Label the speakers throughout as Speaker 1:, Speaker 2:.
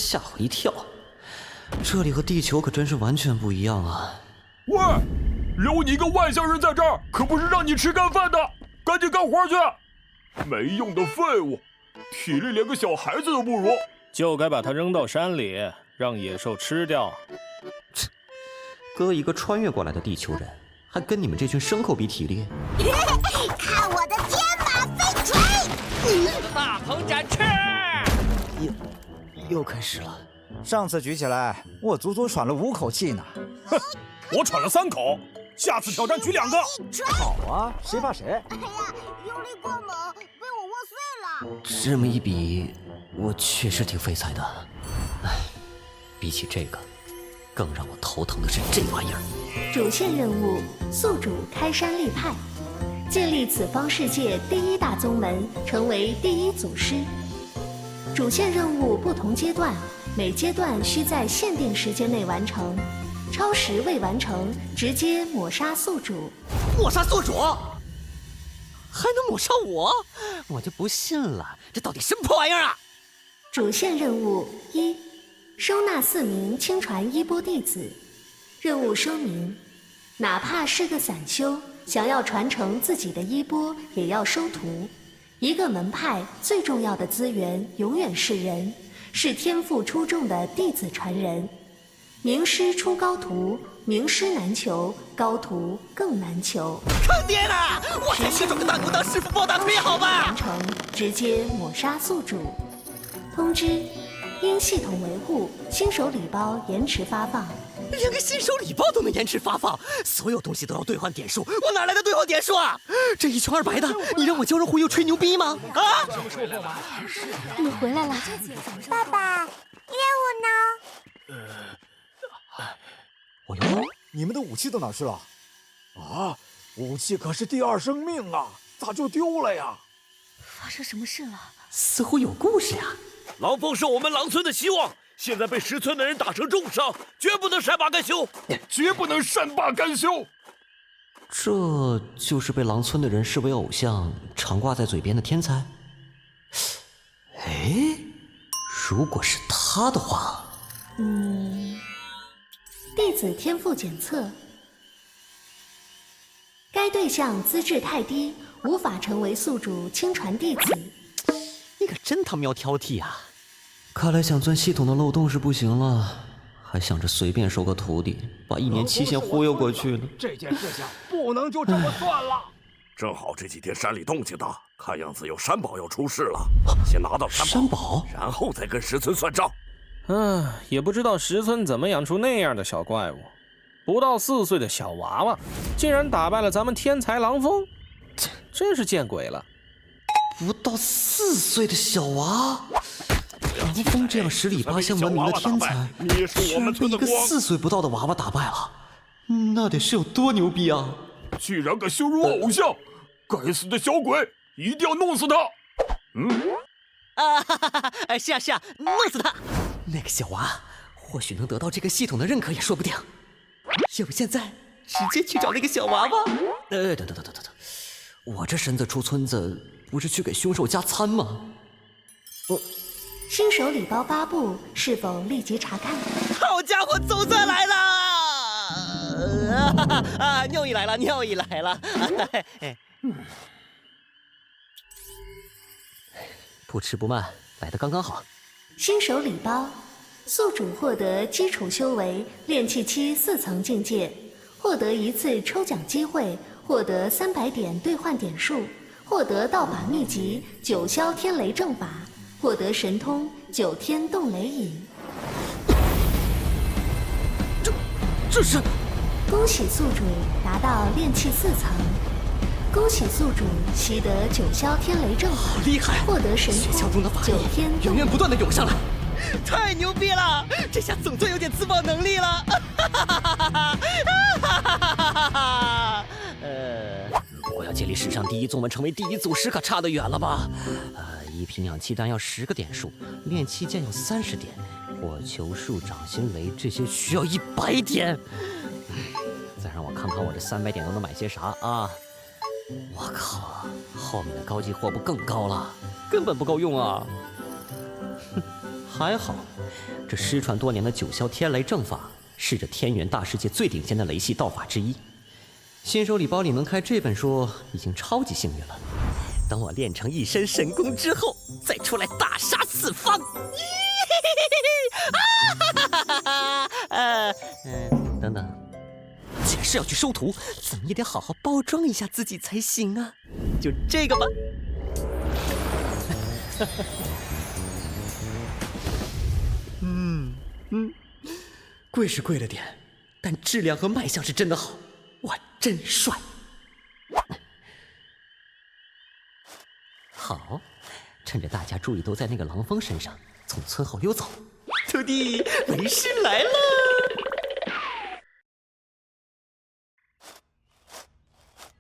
Speaker 1: 吓我一跳。这里和地球可真是完全不一样啊！
Speaker 2: 喂，留你一个外乡人在这儿，可不是让你吃干饭的，赶紧干活去！没用的废物，体力连个小孩子都不如，
Speaker 3: 就该把它扔到山里，让野兽吃掉。
Speaker 1: 哥一个穿越过来的地球人，还跟你们这群牲口比体力？
Speaker 4: 看我的天马飞锤！
Speaker 5: 大鹏展翅！
Speaker 1: 又开始了。
Speaker 6: 上次举起来，我足足喘了5口气呢。
Speaker 2: 哼，我喘了3口，下次挑战举2个。
Speaker 6: 好啊，谁怕谁？
Speaker 4: 哎呀，用力过猛，被我握碎了。
Speaker 1: 这么一比，我确实挺废材的。唉，比起这个，更让我头疼的是这玩意儿。
Speaker 7: 主线任务：宿主开山立派，建立此方世界第1大宗门，成为第1祖师。主线任务不同阶段，每阶段需在限定时间内完成，超时未完成，直接抹杀宿主。
Speaker 1: 抹杀宿主？还能抹杀我？我就不信了，这到底什么破玩意儿啊！
Speaker 7: 主线任务1：收纳4名亲传衣钵弟子。任务说明：哪怕是个散修，想要传承自己的衣钵，也要收徒。一个门派最重要的资源永远是人，是天赋出众的弟子传人。名师出高徒，名师难求，高徒更难求。
Speaker 1: 坑爹了！我才是找个弹弓当师傅抱大腿好吧？
Speaker 7: 完成，直接抹杀宿主。通知：因系统维护，新手礼包延迟发放。
Speaker 1: 连个新手礼包都能延迟发放，所有东西都要兑换点数，我哪来的兑换点数啊？这1圈200的，你让我教人忽悠吹牛逼吗？啊！
Speaker 7: 你回来了，
Speaker 4: 爸爸，猎物呢？
Speaker 1: 我有。
Speaker 6: 你们的武器都哪去了？
Speaker 2: 啊，武器可是第2生命啊，咋就丢了呀？
Speaker 7: 发生什么事了？
Speaker 1: 似乎有故事呀。
Speaker 5: 狼凤是我们狼村的希望，现在被10村的人打成重伤，绝不能善罢甘休，
Speaker 2: 绝不能善罢甘休。
Speaker 1: 这就是被狼村的人视为偶像，常挂在嘴边的天才。哎，如果是他的话，
Speaker 7: 弟子天赋检测，该对象资质太低，无法成为宿主亲传弟子。
Speaker 1: 你可真他喵挑剔啊！看来想钻系统的漏洞是不行了，还想着随便收个徒弟，把1年期限忽悠过去了。
Speaker 2: 这件事情不能就这么算了。
Speaker 5: 正好这几天山里动静大，看样子有山宝要出世了，先拿到
Speaker 1: 山宝，
Speaker 5: 然后再跟10村算账。
Speaker 3: 也不知道10村怎么养出那样的小怪物，不到4岁的小娃娃，竟然打败了咱们天才狼峰，真是见鬼了！
Speaker 1: 不到4岁的小娃，狼峰这样10里8乡闻名的天才，居然被一个4岁不到的娃娃打败了，那得是有多牛逼啊！
Speaker 2: 居然敢羞辱偶像，该死的小鬼，一定要弄死他！
Speaker 1: 是啊，弄死他！那个小娃或许能得到这个系统的认可也说不定。要不现在直接去找那个小娃娃？等，我这身子出村子，不是去给凶兽加餐吗？
Speaker 7: 新手礼包发布，是否立即查看？
Speaker 1: 好家伙，总算来了！尿意来了！不迟不慢，来得刚刚好。
Speaker 7: 新手礼包，宿主获得基础修为炼气期4层境界，获得1次抽奖机会，获得300点兑换点数，获得道法秘籍9霄天雷正法，获得神通9天动雷影。
Speaker 1: 这是！
Speaker 7: 恭喜宿主达到炼气4层，恭喜宿主习得9霄天雷正法，
Speaker 1: 厉害！
Speaker 7: 获得神通
Speaker 1: 学校中的法力
Speaker 7: 9天
Speaker 1: 源源不断的涌上来，太牛逼了！这下总算有点自爆能力了！如果要建立史上第1宗门，成为第1祖师，可差得远了吧？1瓶氧气弹要10个点数，炼气剑要30点，火球术、掌心雷这些需要100点。再让我看看我这300点都能买些啥啊！我靠，后面的高级货不更高了，根本不够用啊！哼，还好，这失传多年的九霄天雷正法是这天元大世界最顶尖的雷系道法之一。新手礼包里能开这本书已经超级幸运了。等我练成一身神功之后，再出来大杀四方。等等，既然是要去收徒，怎么也得好好包装一下自己才行啊！就这个吧。贵是贵了点，但质量和卖相是真的好，哇，真帅！好，趁着大家注意都在那个狼蜂身上，从村后溜走。徒弟，为师来了！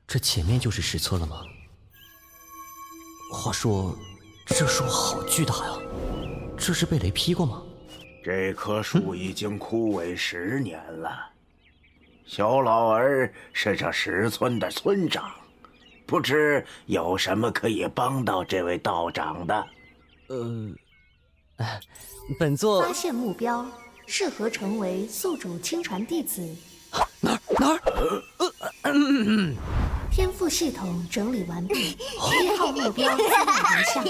Speaker 1: 这前面就是石村了吗？话说，这树好巨大呀，这是被雷劈过吗？
Speaker 8: 这棵树已经枯萎10年了。小老儿是这石村的村长，不知有什么可以帮到这位道长的？
Speaker 1: 本座
Speaker 7: 发现目标，适合成为宿主亲传弟子。
Speaker 1: 哪儿？
Speaker 7: 天赋系统整理完毕，1号目标资料如下：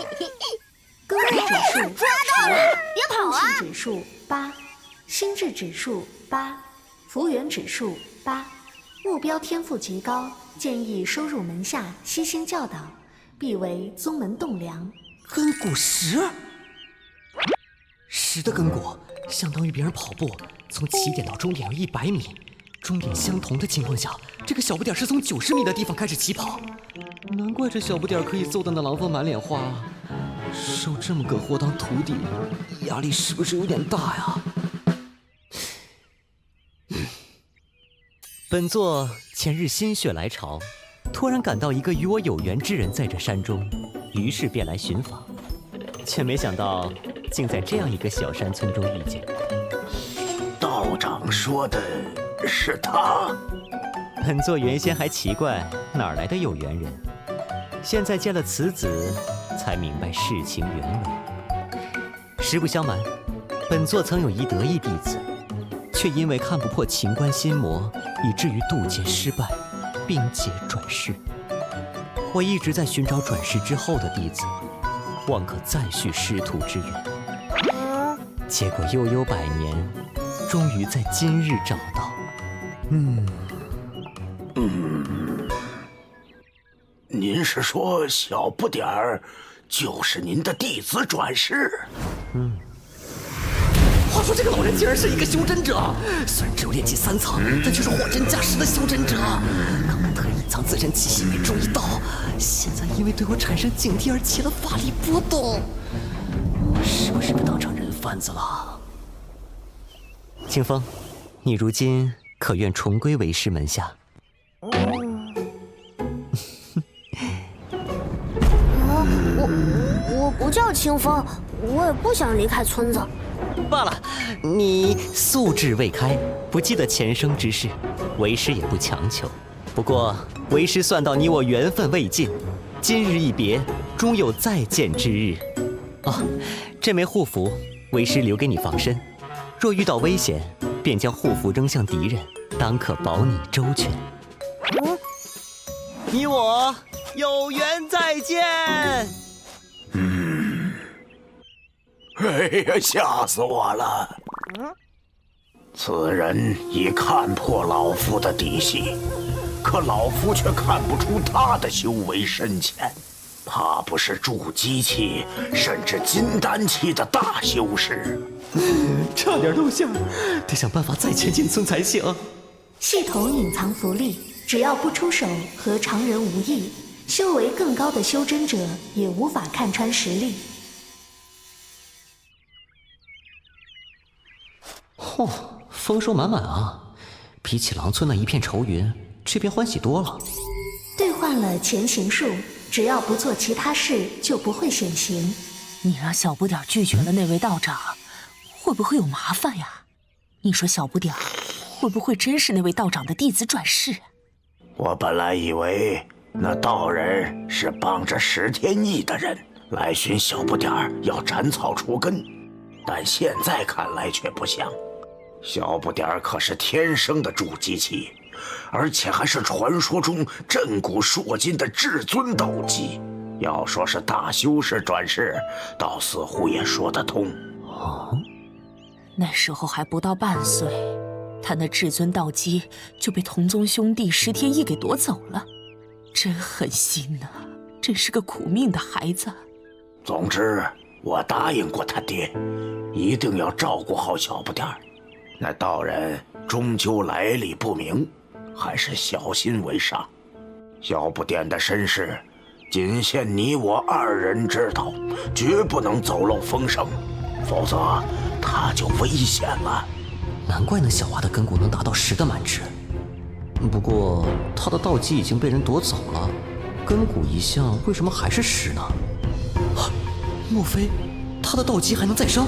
Speaker 7: 耕地指数10，共性指数8，心智指数8，福缘指数8。目标天赋极高，建议收入门下悉心教导，必为宗门栋梁。
Speaker 1: 根骨10的根骨，相当于别人跑步从起点到终点有100米，终点相同的情况下，这个小不点是从90米的地方开始起跑。难怪这小不点可以揍得那狼蜂满脸花。收这么个货当徒弟，压力是不是有点大呀？本座前日心血来潮，突然感到一个与我有缘之人在这山中，于是便来寻访，却没想到竟在这样一个小山村中遇见。
Speaker 8: 道长说的是他？
Speaker 1: 本座原先还奇怪哪来的有缘人，现在见了此子，才明白事情原委。实不相瞒，本座曾有一得意弟子，却因为看不破情关心魔，以至于渡劫失败，并劫转世。我一直在寻找转世之后的弟子，望可再续师徒之缘。结果悠悠100年，终于在今日找到。
Speaker 8: 您是说小不点儿就是您的弟子转世？
Speaker 1: 话说这个老人竟然是一个修真者，虽然只有炼气3层，但却是货真价实的修真者。刚刚特意隐藏自身气息没注意到，现在因为对我产生警惕而起了法力波动，是不是被当成人贩子了？清风，你如今可愿重归为师门下？
Speaker 4: 我不叫清风，我也不想离开村子。
Speaker 1: 罢了，你素质未开，不记得前生之事，为师也不强求。不过为师算到你我缘分未尽，今日一别，终有再见之日。这枚护符，为师留给你防身，若遇到危险，便将护符扔向敌人，当可保你周全。你我有缘再见。
Speaker 8: 哎呀，吓死我了！此人已看破老夫的底细，可老夫却看不出他的修为深浅，怕不是筑基期甚至金丹期的大修士。
Speaker 1: 差点露馅，得想办法再前进村才行。
Speaker 7: 系统隐藏福利，只要不出手和常人无异，修为更高的修真者也无法看穿实力。
Speaker 1: 丰收满满啊！比起狼村那一片愁云，这边欢喜多了。
Speaker 7: 兑换了前行术，只要不做其他事，就不会显形。
Speaker 9: 你让小不点拒绝了那位道长，会不会有麻烦呀？你说小不点会不会真是那位道长的弟子转世？
Speaker 8: 我本来以为那道人是帮着石天意的人来寻小不点儿要斩草除根，但现在看来却不像。小不点儿可是天生的筑基期，而且还是传说中震古烁今的至尊斗技。要说是大修士转世，倒似乎也说得通。
Speaker 9: 哦，那时候还不到半岁，他那至尊道基就被同宗兄弟石天一给夺走了，真狠心呐！真是个苦命的孩子。
Speaker 8: 总之，我答应过他爹，一定要照顾好小不点儿。那道人终究来历不明，还是小心为上。小不点的身世，仅限你我二人知道，绝不能走漏风声，否则他就危险了。
Speaker 1: 难怪那小娃的根骨能达到10的满值。不过他的道基已经被人夺走了，根骨一项为什么还是10呢？莫非他的道基还能再生？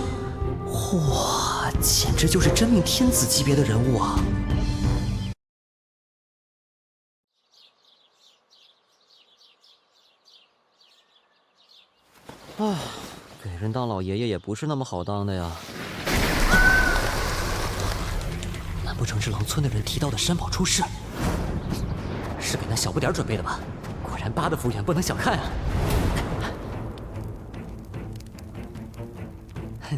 Speaker 1: 哇，简直就是真命天子级别的人物啊！唉，给人当老爷爷也不是那么好当的呀。难不成是狼村的人提到的山宝出世？是给那小不点准备的吧？果然8的福远不能小看啊！哼，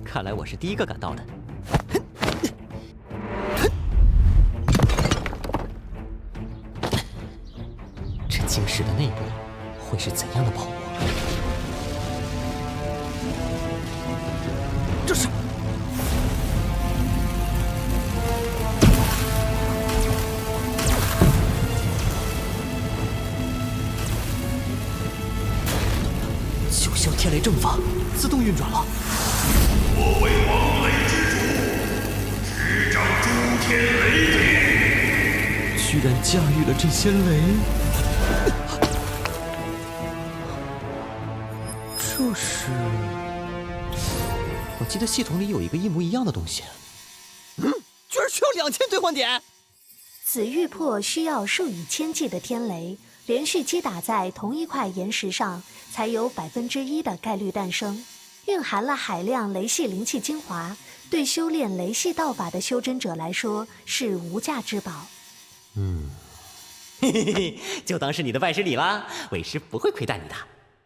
Speaker 1: 看来我是第一个赶到的。这晶石的内部会是怎样的宝物？这是。九霄天雷正法自动运转了。
Speaker 10: 我为王雷之主，执掌诸天雷电，
Speaker 1: 居然驾驭了这些雷。这是，我记得系统里有一个一模一样的东西。居然需要2000兑换点！
Speaker 7: 紫玉魄需要数以千计的天雷连续击打在同一块岩石上，才有1%的概率诞生，蕴含了海量雷系灵气精华，对修炼雷系道法的修真者来说是无价之宝。
Speaker 1: 嘿嘿嘿，就当是你的拜师礼啦，为师不会亏待你的。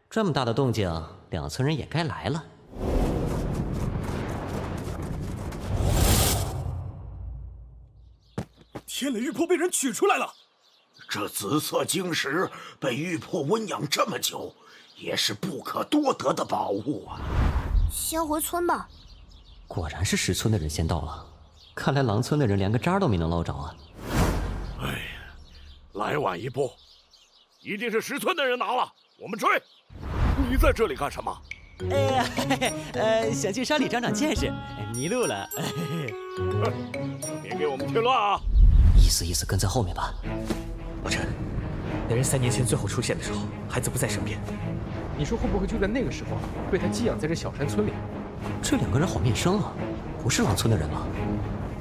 Speaker 1: 这么大的动静，2村人也该来了。
Speaker 5: 天雷玉魄被人取出来了。
Speaker 8: 这紫色晶石被玉魄温养这么久，也是不可多得的宝物啊！
Speaker 4: 先回村吧。
Speaker 1: 果然是10村的人先到了，看来狼村的人连个渣都没能捞着啊！
Speaker 5: 哎呀，来晚一步，一定是10村的人拿了。我们追！你在这里干什么？
Speaker 1: 想去山里长长见识，迷路了。
Speaker 5: 别给我们添乱啊！
Speaker 1: 意思跟在后面吧。
Speaker 11: 老陈，那人3年前最后出现的时候，孩子不在身边。你说会不会就在那个时候被他寄养在这小山村里？
Speaker 1: 这2个人好面生啊，不是狼村的人吗？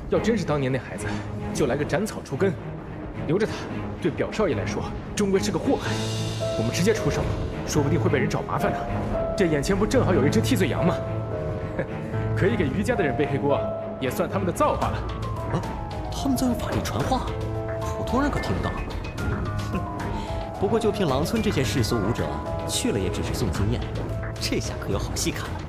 Speaker 11: 要真是当年那孩子，就来个斩草除根，留着他，对表少爷来说终归是个祸害。我们直接出手，说不定会被人找麻烦呢。这眼前不正好有一只替罪羊吗？可以给余家的人背黑锅，也算他们的造化了。
Speaker 1: 啊，他们在用法力传话，普通人可听不到。不过就凭狼村这些世俗武者，去了也只是送经验，这下可有好戏看了。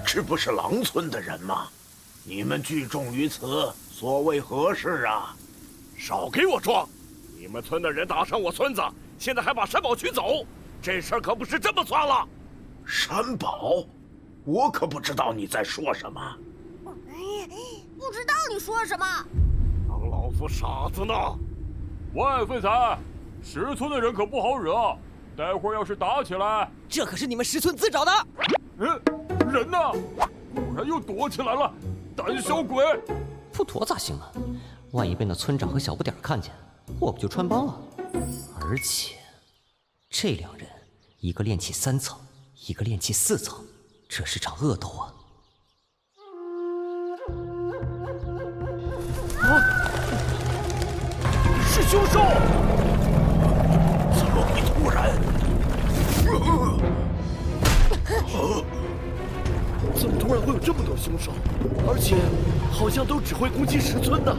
Speaker 8: 这不是狼村的人吗？你们聚众于此，所谓何事啊？
Speaker 5: 少给我装！你们村的人打伤我孙子，现在还把山宝取走，这事儿可不是这么算了。
Speaker 8: 山宝？我可不知道你在说什么。
Speaker 4: 不知道你说什么。
Speaker 5: 当老夫傻子呢！
Speaker 2: 万岁财，10村的人可不好惹，待会儿要是打起来，
Speaker 1: 这可是你们10村自找的。
Speaker 2: 人呢？果然又躲起来了，胆小鬼！
Speaker 1: 不躲咋行啊？万一被那村长和小不点看见，我不就穿帮了？而且，这2人，一个炼气3层，一个炼气4层，这是场恶斗啊！
Speaker 5: 是凶兽！
Speaker 8: 怎么会突然？
Speaker 5: 怎么突然会有这么多凶手？而且好像都只会攻击石村的。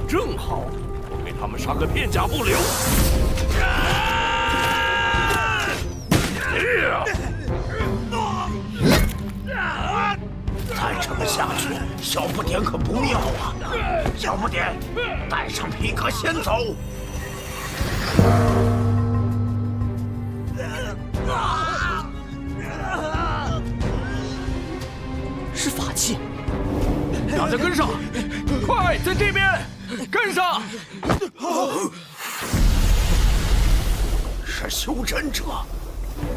Speaker 5: 正好，我给他们杀个片甲不留。
Speaker 8: 再这么下去，小不点可不妙啊！小不点，带上皮革先走。
Speaker 1: 是法器，
Speaker 2: 大家跟上，快，在这边，跟上！
Speaker 8: 是修真者，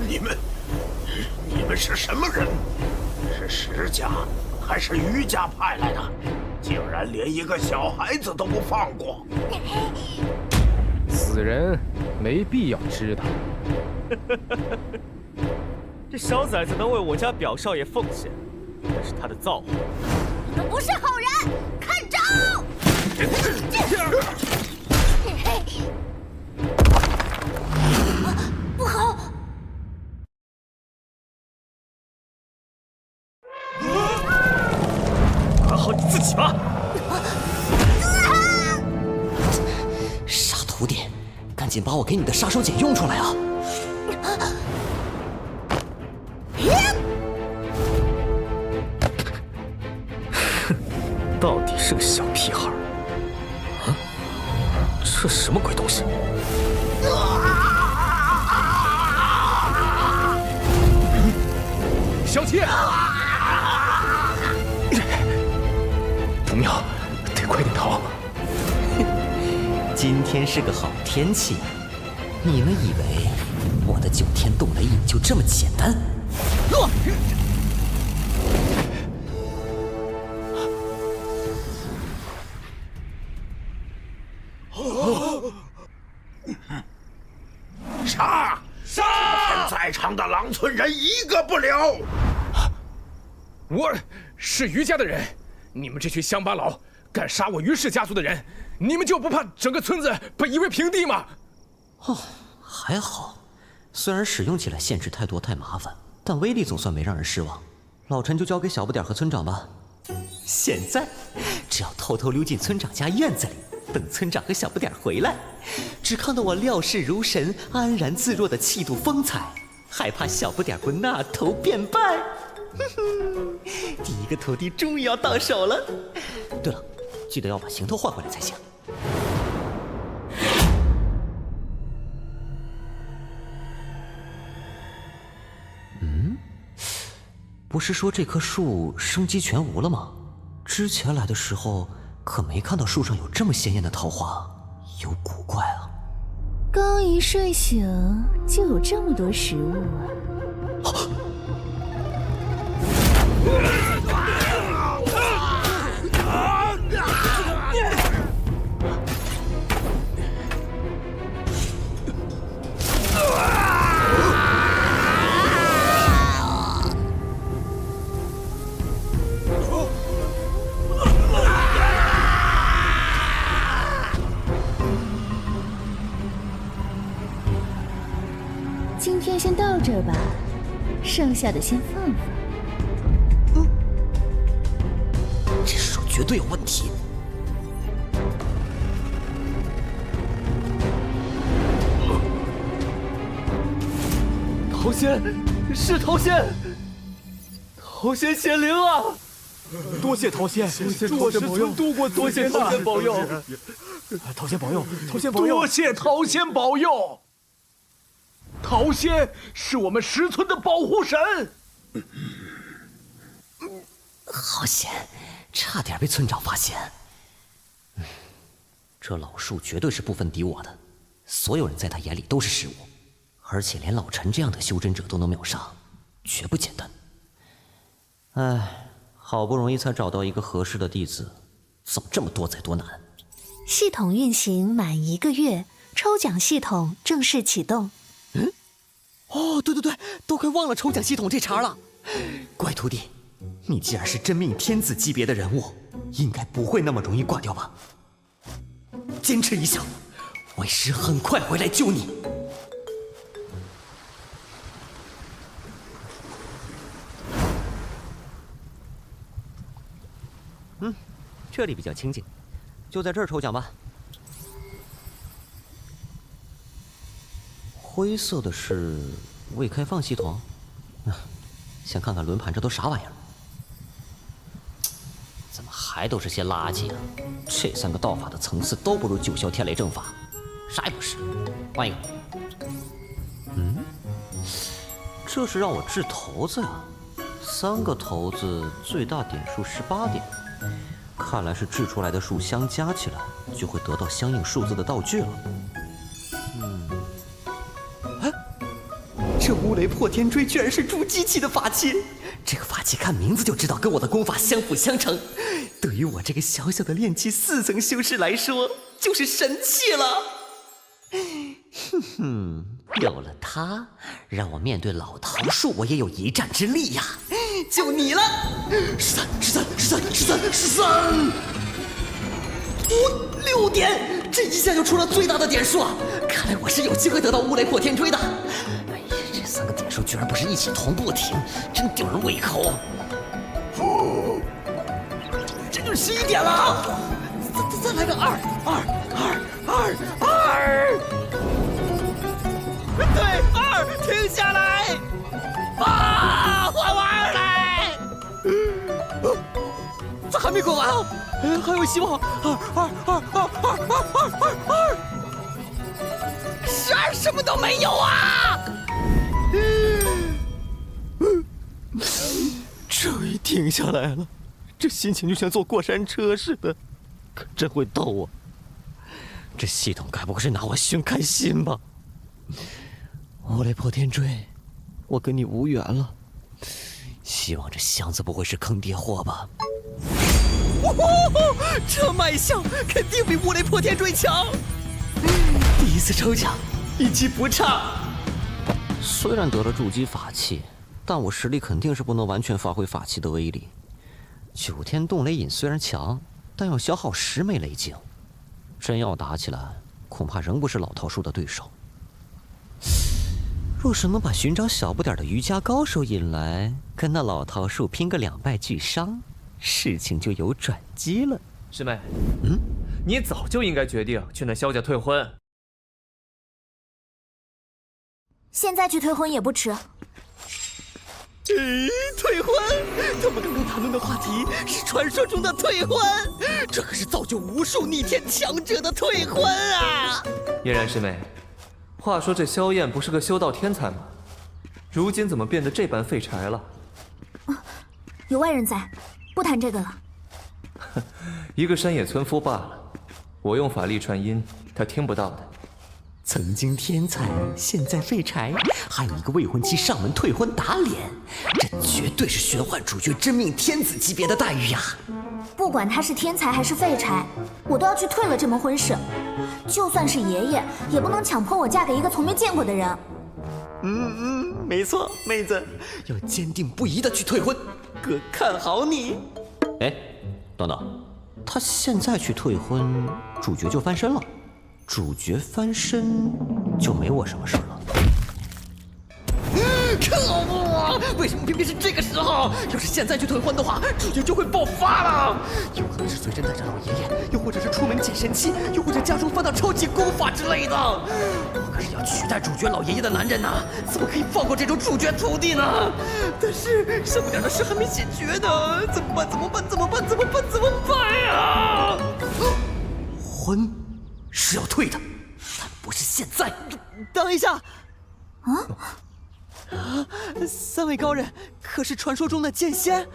Speaker 8: 你们是什么人？是石家还是余家派来的？竟然连一个小孩子都不放过！
Speaker 11: 死人没必要知道。
Speaker 12: 这小崽子能为我家表少爷奉献，那是他的造化。
Speaker 4: 你们不是好人，看招！不好！
Speaker 12: 管好你自己吧！
Speaker 1: 傻徒弟，赶紧把我给你的杀手锏用出来啊！
Speaker 12: 到底是个小屁孩啊！这什么鬼东西？
Speaker 11: 小七，不妙，得快点逃！
Speaker 1: 今天是个好天气，你们以为我的9天冻雷影就这么简单？
Speaker 8: 杀！杀！今天在场的狼村人一个不留！
Speaker 11: 我是余家的人，你们这群乡巴佬敢杀我余氏家族的人，你们就不怕整个村子被夷为平地吗？
Speaker 1: 哦，还好，虽然使用起来限制太多太麻烦，但威力总算没让人失望。老陈就交给小不点和村长吧。现在，只要偷偷溜进村长家院子里，等村长和小不点回来，只看到我料事如神、安然自若的气度风采，还怕小不点不纳头便拜？第一个徒弟终于要到手了。对了，记得要把行头换回来才行。不是说这棵树生机全无了吗？之前来的时候可没看到树上有这么鲜艳的桃花，有古怪啊。
Speaker 13: 刚一睡醒就有这么多食物啊！今天先到这儿吧，剩下的先放放。
Speaker 1: 这手绝对有问题。
Speaker 12: 桃仙，是桃仙，桃仙显灵啊！
Speaker 2: 多谢桃仙，祝我石村度过
Speaker 12: 多谢桃仙保佑，
Speaker 2: 桃仙保佑，桃仙保佑，
Speaker 5: 多谢桃仙保佑。桃仙是我们石村的保护神。
Speaker 1: 好险，差点被村长发现。这老树绝对是不分敌我的，所有人在他眼里都是食物，而且连老陈这样的修真者都能秒杀，绝不简单。唉，好不容易才找到一个合适的弟子，怎么这么多灾多难？
Speaker 7: 系统运行满1个月，抽奖系统正式启动。
Speaker 1: 哦，对，都快忘了抽奖系统这茬了。乖徒弟，你既然是真命天子级别的人物，应该不会那么容易挂掉吧？坚持一下，为师很快回来救你。这里比较清静，就在这儿抽奖吧。灰色的是未开放系统，先看看轮盘这都啥玩意儿。怎么还都是些垃圾啊？这3个道法的层次都不如9霄天雷正法，啥也不是。换一个。这是让我掷骰子呀，3个骰子最大点数18点，看来是掷出来的数相加起来，就会得到相应数字的道具了。这乌雷破天锥居然是筑基期的法器，这个法器看名字就知道跟我的功法相辅相成，对于我这个小小的炼气4层修士来说，就是神器了。有了它，让我面对老桃树，我也有一战之力呀！就你了，13，5、6点，这一下就出了最大的点数啊！看来我是有机会得到乌雷破天锥的。哎呀，这3个点数居然不是一起同步停，真吊人胃口。这就11点了，再来个2。对，2，停下来！啊，换我2来！这还没过完啊，还有希望！2，12，什么都没有啊！终于停下来了，这心情就像坐过山车似的，可真会逗啊！这系统该不会是拿我寻开心吧？乌雷破天锥，我跟你无缘了。希望这箱子不会是坑爹货吧？这卖相肯定比乌雷破天锥强。第一次抽奖，运气不差。虽然得了筑基法器，但我实力肯定是不能完全发挥法器的威力。9天冻雷引虽然强，但要消耗10枚雷晶，真要打起来，恐怕仍不是老桃树的对手。若是能把寻找小不点的瑜伽高手引来，跟那老桃树拼个2败俱伤，事情就有转机了。
Speaker 12: 师妹，你早就应该决定去那萧家退婚。
Speaker 4: 现在去退婚也不迟。
Speaker 1: 退婚？他们刚刚谈论的话题是传说中的退婚，这可是造就无数逆天强者的退婚啊！
Speaker 12: 嫣然师妹，话说这萧燕不是个修道天才吗？如今怎么变得这般废柴了？
Speaker 4: 有外人在，不谈这个了。
Speaker 12: 一个山野村夫罢了，我用法力传音，他听不到的。
Speaker 1: 曾经天才，现在废柴，还有一个未婚妻上门退婚打脸，这绝对是玄幻主角真命天子级别的待遇呀！
Speaker 4: 不管他是天才还是废柴，我都要去退了这门婚事。就算是爷爷，也不能强迫我嫁给一个从没见过的人。
Speaker 1: 没错，妹子，要坚定不移的去退婚，哥看好你。哎，等等，他现在去退婚，主角就翻身了。主角翻身就没我什么事了。可恶！为什么偏偏是这个时候？要是现在去退婚的话，主角就会爆发了。有可能是随身带着老爷爷，又或者是出门捡神器，又或者家中翻到超级功法之类的。我可是要取代主角老爷爷的男人呐，怎么可以放过这种主角徒弟呢？但是上不点的事还没解决呢，怎么办呀？婚是要退的，但不是现在。等一下，3位高人可是传说中的剑仙？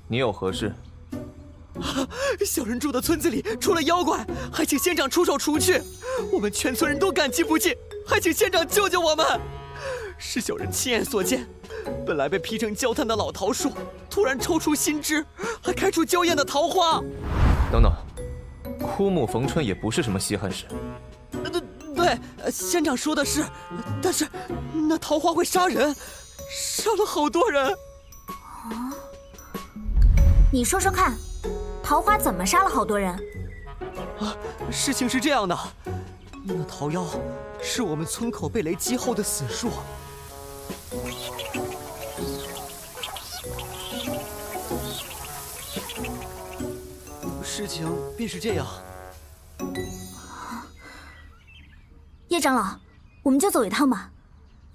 Speaker 12: 你有何事？
Speaker 1: 小人住的村子里出了妖怪，还请仙长出手除去，我们全村人都感激不尽，还请仙长救救我们。是小人亲眼所见，本来被劈成焦炭的老桃树，突然抽出新枝，还开出娇艳的桃花。
Speaker 12: 等等，枯木逢春也不是什么稀罕事。
Speaker 1: 对，仙长说的是，但是那桃花会杀人，杀了好多人。
Speaker 4: 你说说看，桃花怎么杀了好多人？
Speaker 1: 事情是这样的，那桃妖是我们村口被雷击后的死树。事情便是这样。
Speaker 4: 叶长老，我们就走一趟吧，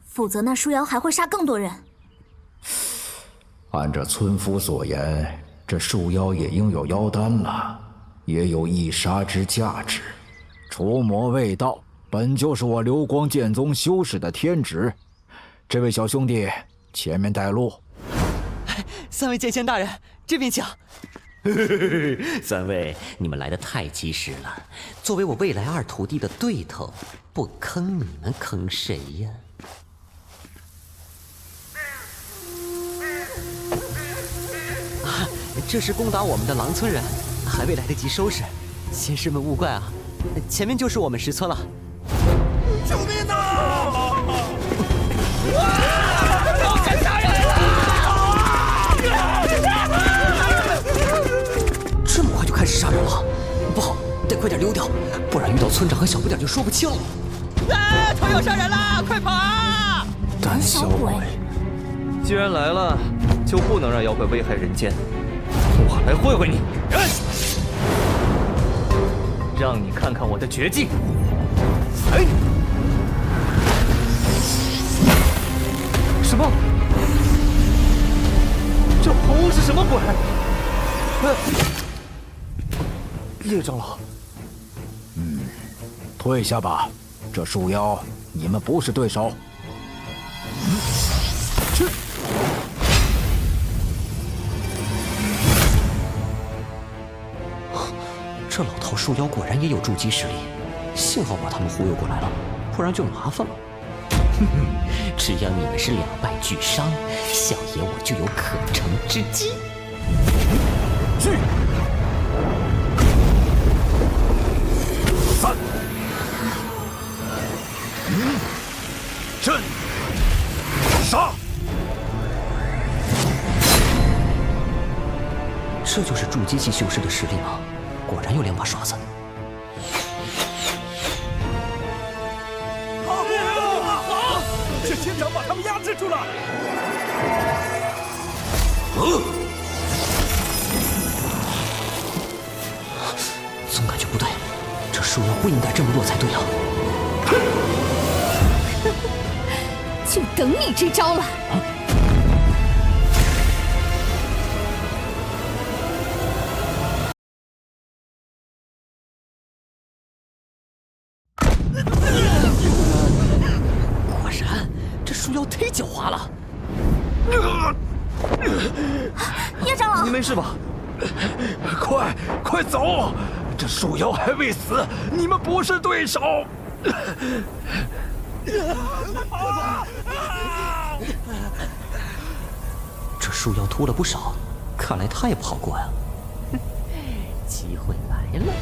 Speaker 4: 否则那树妖还会杀更多人。
Speaker 8: 按这村夫所言，这树妖也应有妖丹了，也有一杀之价值。除魔未到，本就是我流光剑宗修士的天职。这位小兄弟，前面带路。
Speaker 1: 三位剑仙大人，这边请。三位，你们来得太及时了。作为我未来二徒弟的对头，不坑你们坑谁呀？这是攻打我们的狼村人，还未来得及收拾，仙师们勿怪啊。前面就是我们石村了。
Speaker 10: 救命啊！
Speaker 12: 要敢杀人
Speaker 1: 这么快就开始杀人了，不好，得快点溜掉，不然遇到村长和小不点就说不清了。
Speaker 12: 他要杀人了，快跑啊！
Speaker 8: 胆小鬼，
Speaker 12: 既然来了，就不能让妖怪危害人间。我来会会你，让你看看我的绝技。哎，什么？这红是什么鬼？叶长老，
Speaker 8: 退下吧，这树妖你们不是对手。去。
Speaker 1: 这老头树妖果然也有筑基实力，幸好把他们忽悠过来了，不然就麻烦了。只要你们是两败俱伤，小爷我就有可乘之机。
Speaker 8: 去。3、震、杀。
Speaker 1: 这就是筑基系修士的实力吗？果然有两把刷子。
Speaker 12: 好，是仙长把他们压制住了。
Speaker 1: 总感觉不对，这树妖不应该这么弱才对啊！
Speaker 13: 就等你这招了。
Speaker 1: 果然，这树妖忒狡猾了。
Speaker 4: 叶长老，
Speaker 5: 你没事吧？快走！这树妖还未死，你们不是对手。
Speaker 1: 这树妖秃了不少，看来他也不好过呀。机会来了。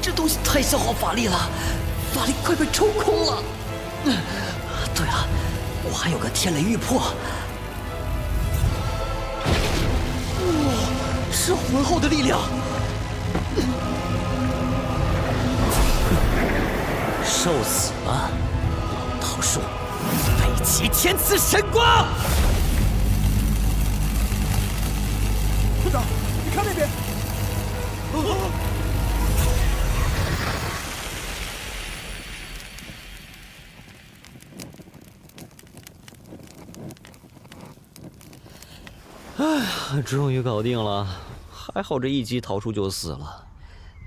Speaker 1: 这东西太消耗法力了，法力快被抽空了。对了，我还有个天雷玉魄。哇，是浑厚的力量。受死了，老桃树，北齐天赐神光！
Speaker 12: 村长，你看那边。
Speaker 1: 哎，终于搞定了，还好这一击桃树就死了，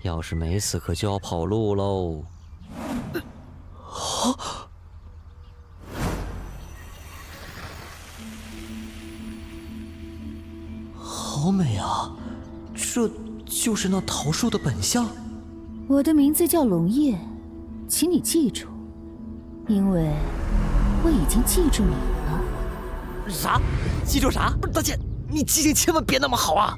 Speaker 1: 要是没死可就要跑路喽。好美啊！这就是那桃树的本相。
Speaker 13: 我的名字叫龙叶，请你记住，因为我已经记住你了。
Speaker 1: 啥？记住啥？不是大姐，你记性千万别那么好啊！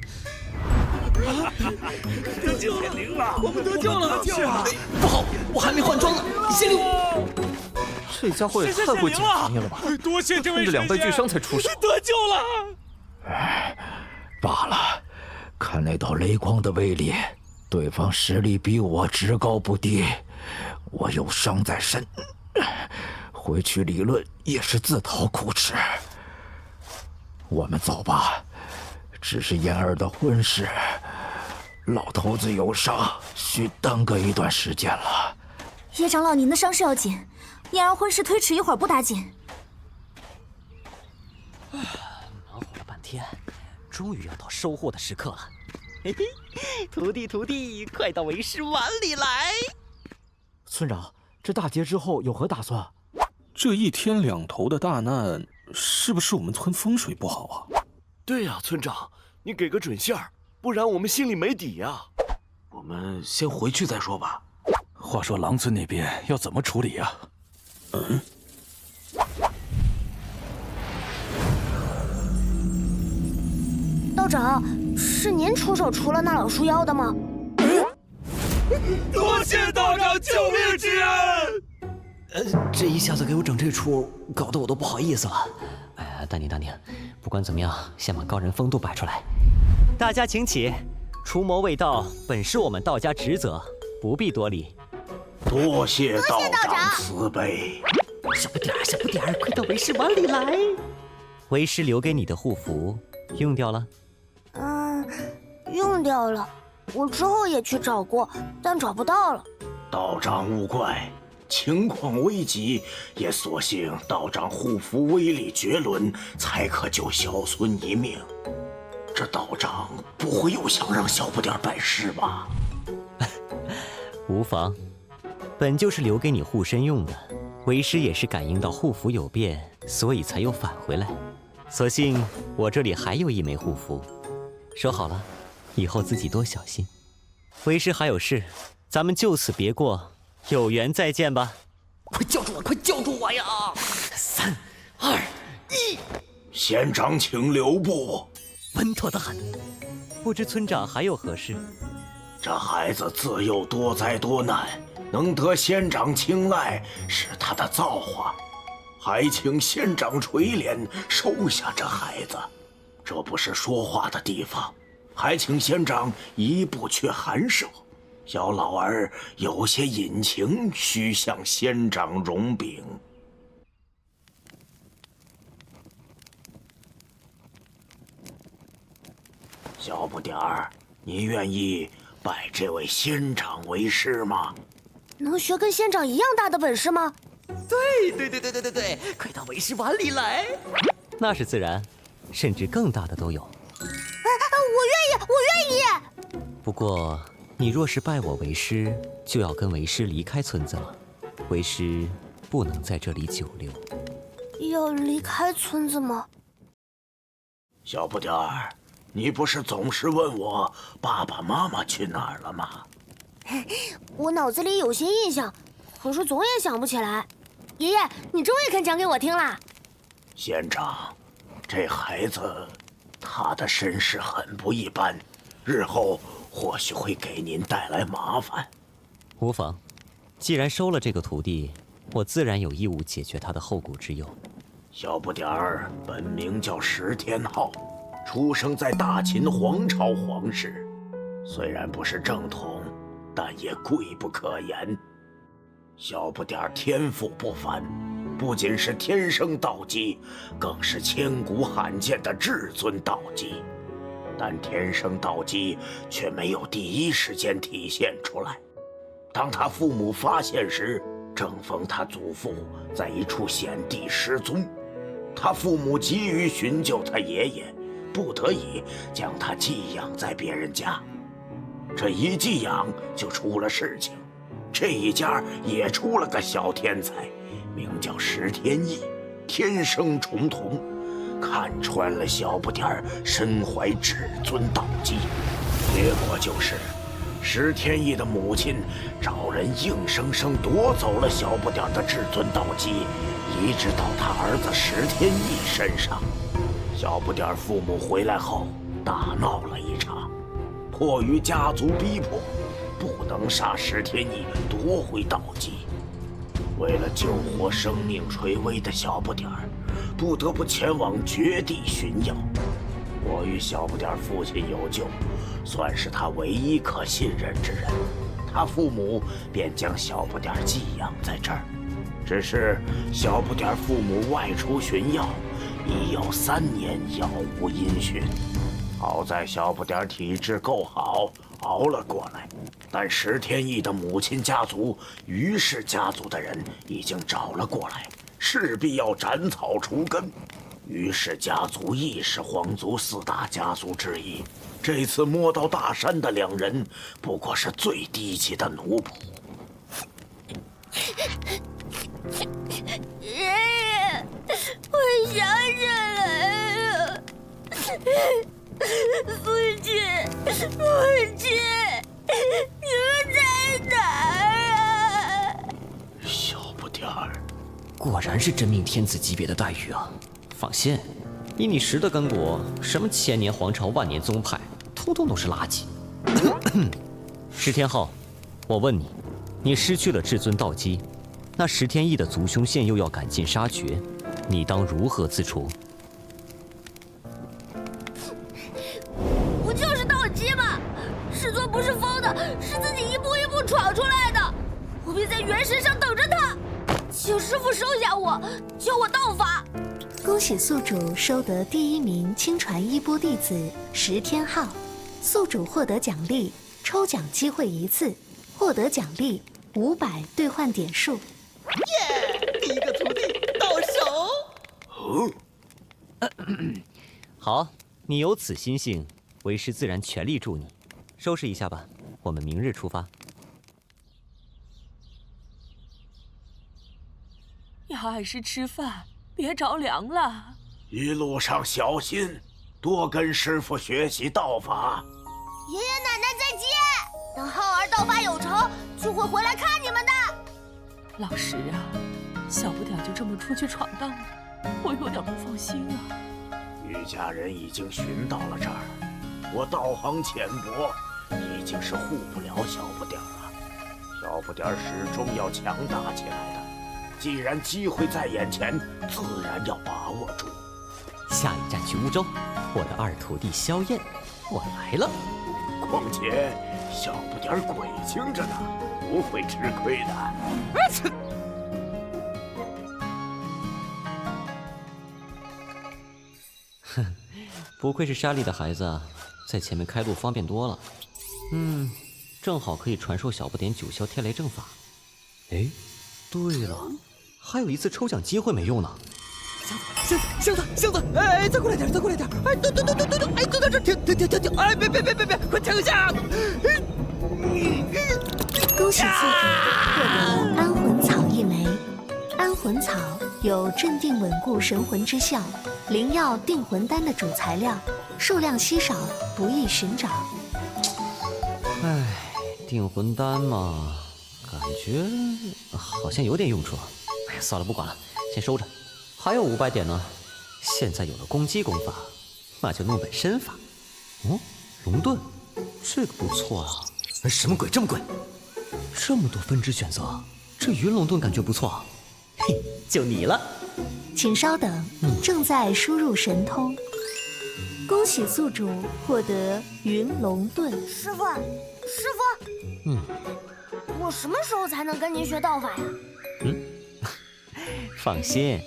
Speaker 12: 得救了！我们得救了！
Speaker 1: 不好，我还没换装呢，你先溜！
Speaker 12: 这家伙也太会解谜了吧！
Speaker 10: 多谢这位
Speaker 12: 冲着两败俱伤才出手，
Speaker 10: 得救了！
Speaker 8: 哎，罢了，看那道雷光的威力，对方实力比我只高不低，我有伤在身，回去理论也是自讨苦吃。我们走吧，只是妍儿的婚事，老头子有伤，需耽搁一段时间了。
Speaker 4: 叶长老，您的伤势要紧，妍儿婚事推迟一会儿不打紧。
Speaker 1: 忙活了半天，终于要到收获的时刻了。嘿嘿，徒弟，快到为师碗里来！
Speaker 12: 村长，这大劫之后有何打算？
Speaker 3: 这一天两头的大难，是不是我们村风水不好啊？
Speaker 5: 对呀，村长，你给个准信儿，不然我们心里没底呀。
Speaker 14: 我们先回去再说吧。话说狼村那边要怎么处理呀？
Speaker 15: 道长，是您出手除了那老树妖的吗？
Speaker 12: 多谢道长救命之恩！
Speaker 1: 这一下子给我整这出，搞得我都不好意思了。哎呀，淡定，不管怎么样，先把高人风度摆出来。大家请起，除魔卫道本是我们道家职责，不必多礼。
Speaker 8: 多谢道长慈悲。
Speaker 1: 小不点儿，快到为师碗里来。为师留给你的护符用掉了？
Speaker 15: 用掉了。我之后也去找过，但找不到了。
Speaker 8: 道长勿怪，情况危急，也所幸道长护符威力绝伦，才可救小孙一命。这道长不会又想让小不点拜师吧？
Speaker 1: 无妨，本就是留给你护身用的。为师也是感应到护符有变，所以才又返回来。所幸我这里还有一枚护符，收好了，以后自己多小心。为师还有事，咱们就此别过，有缘再见吧。快叫住我呀！3、2、1，
Speaker 8: 县长请留步。
Speaker 1: 稳妥的很。不知村长还有何事？
Speaker 8: 这孩子自幼多灾多难，能得县长青睐是他的造化，还请县长垂怜收下这孩子。这不是说话的地方，还请县长一步去寒舍。小老儿有些隐情，需向县长容禀。小不点儿，你愿意拜这位县长为师吗？
Speaker 15: 能学跟县长一样大的本事吗？
Speaker 1: 对，快到为师碗里来。那是自然，甚至更大的都有。
Speaker 15: 我愿意。
Speaker 1: 不过，你若是拜我为师，就要跟为师离开村子了。为师不能在这里久留。
Speaker 15: 要离开村子吗？
Speaker 8: 小不点儿，你不是总是问我爸爸妈妈去哪儿了吗？
Speaker 15: 我脑子里有些印象，可是总也想不起来。爷爷，你终于肯讲给我听啦！
Speaker 8: 县长，这孩子他的身世很不一般，日后或许会给您带来麻烦。
Speaker 1: 无妨，既然收了这个徒弟，我自然有义务解决他的后顾之忧。
Speaker 8: 小不点儿本名叫石天浩，出生在大秦皇朝皇室，虽然不是正统，但也贵不可言。小不点儿天赋不凡，不仅是天生道基，更是千古罕见的至尊道基。但天生道基却没有第一时间体现出来。当他父母发现时，正逢他祖父在一处险地失踪，他父母急于寻救他爷爷，不得已将他寄养在别人家。这一寄养就出了事情，这一家也出了个小天才，名叫石天意，天生重瞳，看穿了小不点儿身怀至尊道基。结果就是石天意的母亲找人硬生生夺走了小不点儿的至尊道基，移植到他儿子石天意身上。小不点儿父母回来后大闹了一场，迫于家族逼迫，不能杀石天意夺回道基。为了救活生命垂危的小不点儿，不得不前往绝地寻药。我与小不点儿父亲有旧，算是他唯一可信任之人，他父母便将小不点儿寄养在这儿。只是小不点儿父母外出寻药，已有3年杳无音讯。好在小不点体质够好，熬了过来。但石天翼的母亲家族于氏家族的人已经找了过来，势必要斩草除根。于氏家族亦是皇族4大家族之一，这次摸到大山的2人不过是最低级的奴仆。
Speaker 15: 爷爷，我想起来了，父亲，你们在哪儿啊？
Speaker 8: 小不点儿，
Speaker 1: 果然是真命天子级别的待遇啊！放心，以你10的根骨，什么千年皇朝、万年宗派，通通都是垃圾。石天昊，我问你，你失去了至尊道基，那石天翼的族兄现又要赶尽杀绝，你当如何自处？
Speaker 15: 不就是道基吗？师尊不是疯的，是自己一步一步闯出来的。我便在元神上等着他，请师父收下我，教我道法。
Speaker 7: 恭喜宿主收得第1名亲传衣钵弟子石天昊，宿主获得奖励，抽奖机会1次，获得奖励500兑换点数。
Speaker 16: 耶！第一个徒弟到手。
Speaker 1: 好，你有此心性，为师自然全力助你。收拾一下吧，我们明日出发。
Speaker 9: 要按时吃饭，别着凉了。
Speaker 8: 一路上小心，多跟师傅学习道法。
Speaker 15: 爷爷奶奶再见，等浩儿道法有成，就会回来看你们的。
Speaker 9: 老石啊，小不点就这么出去闯荡了，我有点不放心啊。
Speaker 8: 玉家人已经寻到了这儿了，我道行浅薄，已经是护不了小不点了。小不点始终要强大起来的。既然机会在眼前，自然要把握住。
Speaker 1: 下一站去乌州，我的2徒弟萧燕，我来了。
Speaker 8: 况且小不点鬼精着呢，不会吃亏的。
Speaker 1: 哼，不愧是沙利的孩子，在前面开路方便多了。正好可以传授小不点9霄天雷正法。哎，对了，还有一次抽奖机会没用呢。
Speaker 16: 箱子，哎，再过来点，哎，对，哎，都在这停，哎，别，快停下！
Speaker 7: 恭喜宿主获得安魂草1枚。安魂草有镇定稳固神魂之效，灵药定魂丹的主材料，数量稀少，不易寻找。
Speaker 1: 哎，定魂丹嘛，感觉好像有点用处。哎呀，算了，不管了，先收着。还有500点呢。现在有了攻击功法，那就弄本身法。哦，龙盾，这个不错啊。什么鬼，这么贵？这么多分支选择，这云龙盾感觉不错。嘿，就你了。
Speaker 7: 请稍等，正在输入神通。恭喜宿主获得云龙盾。
Speaker 15: 师傅，我什么时候才能跟您学道法呀？
Speaker 1: 放心，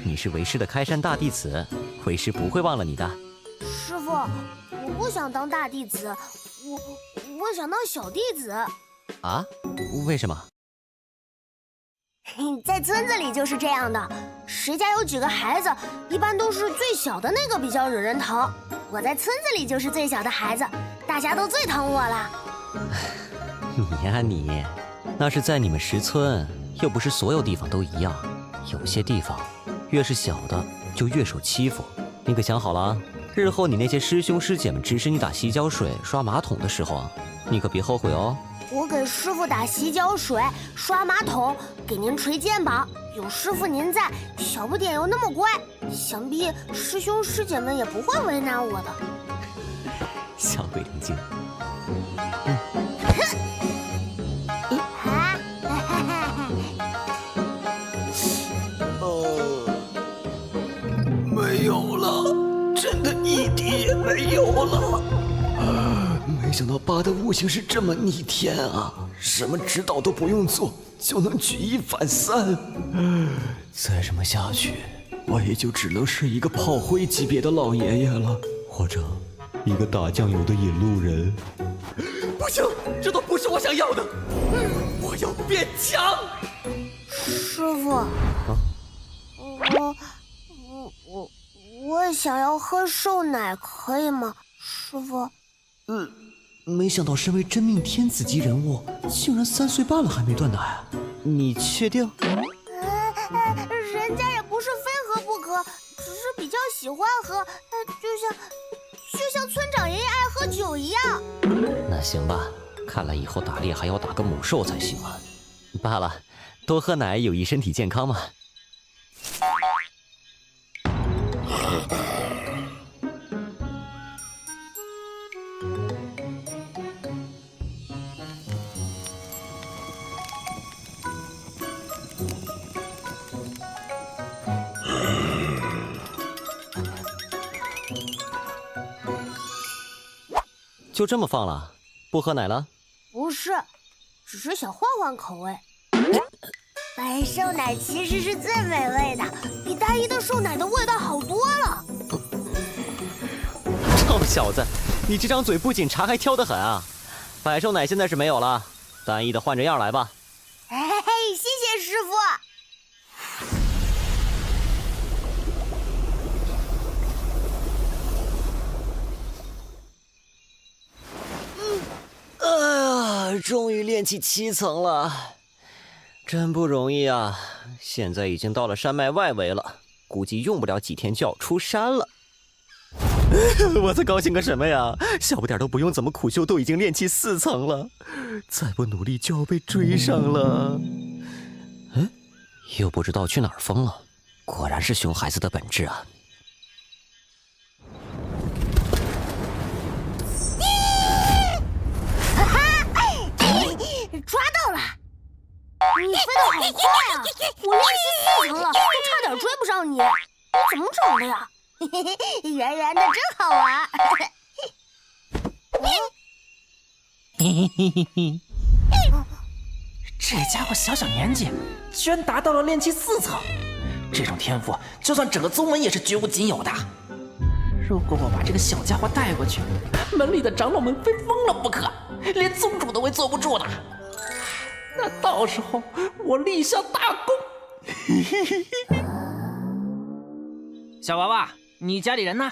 Speaker 1: 你是为师的开山大弟子，为师不会忘了你的。
Speaker 15: 师傅，我不想当大弟子，我想当小弟子。
Speaker 1: 啊？为什么？
Speaker 15: 在村子里就是这样的，谁家有几个孩子，一般都是最小的那个比较惹人疼。我在村子里就是最小的孩子，大家都最疼我了。
Speaker 1: 你呀你，那是在你们石村，又不是所有地方都一样。有些地方，越是小的就越受欺负。你可想好了啊？日后你那些师兄师姐们指使你打洗脚水、刷马桶的时候，你可别后悔哦。
Speaker 15: 我给师傅打洗脚水、刷马桶，给您捶肩膀。有师傅您在，小不点又那么乖，想必师兄师姐们也不会为难我的。
Speaker 1: 小鬼灵精。
Speaker 16: 没有了，真的一滴也没有了。没想到八的悟性是这么逆天啊！什么指导都不用做，就能举一反三。再这么下去，我也就只能是一个炮灰级别的老爷爷了，或者
Speaker 17: 一个打酱油的引路人。
Speaker 12: 不行，这都不是我想要的，我要变强。
Speaker 15: 师傅，我想要喝兽奶，可以吗？师傅。
Speaker 1: 没想到身为真命天子级人物，竟然3岁半了还没断奶，你确定？
Speaker 15: 人家也不是非喝不可，只是比较喜欢喝，就像村长爷爷爱喝酒一样。
Speaker 1: 那行吧，看来以后打猎还要打个母兽才行啊。罢了，多喝奶有益身体健康嘛。就这么放了，不喝奶了？
Speaker 15: 不是，只是想换换口味。白兽奶其实是最美味的，比大姨的兽奶的味道好多了。
Speaker 1: 臭小子，你这张嘴不仅馋还挑得很啊！百兽奶现在是没有了，单一的换着样来吧。
Speaker 15: 哎，谢谢师傅。
Speaker 1: 终于练起7层了，真不容易啊！现在已经到了山脉外围了，估计用不了几天就要出山了。我在高兴个什么呀？小不点都不用怎么苦修，都已经练起4层了，再不努力就要被追上了。又不知道去哪儿疯了，果然是熊孩子的本质啊！
Speaker 15: 抓到了！你飞得好快啊！我练习4层了，都差点追不上你。你怎么找的呀？圆圆的真好玩。
Speaker 18: 这家伙小年纪，居然达到了练气4层，这种天赋，就算整个宗门也是绝无仅有的。如果我把这个小家伙带过去，门里的长老们非疯了不可，连宗主都会坐不住的。那到时候我立下大功。
Speaker 19: 小娃娃，你家里人呢？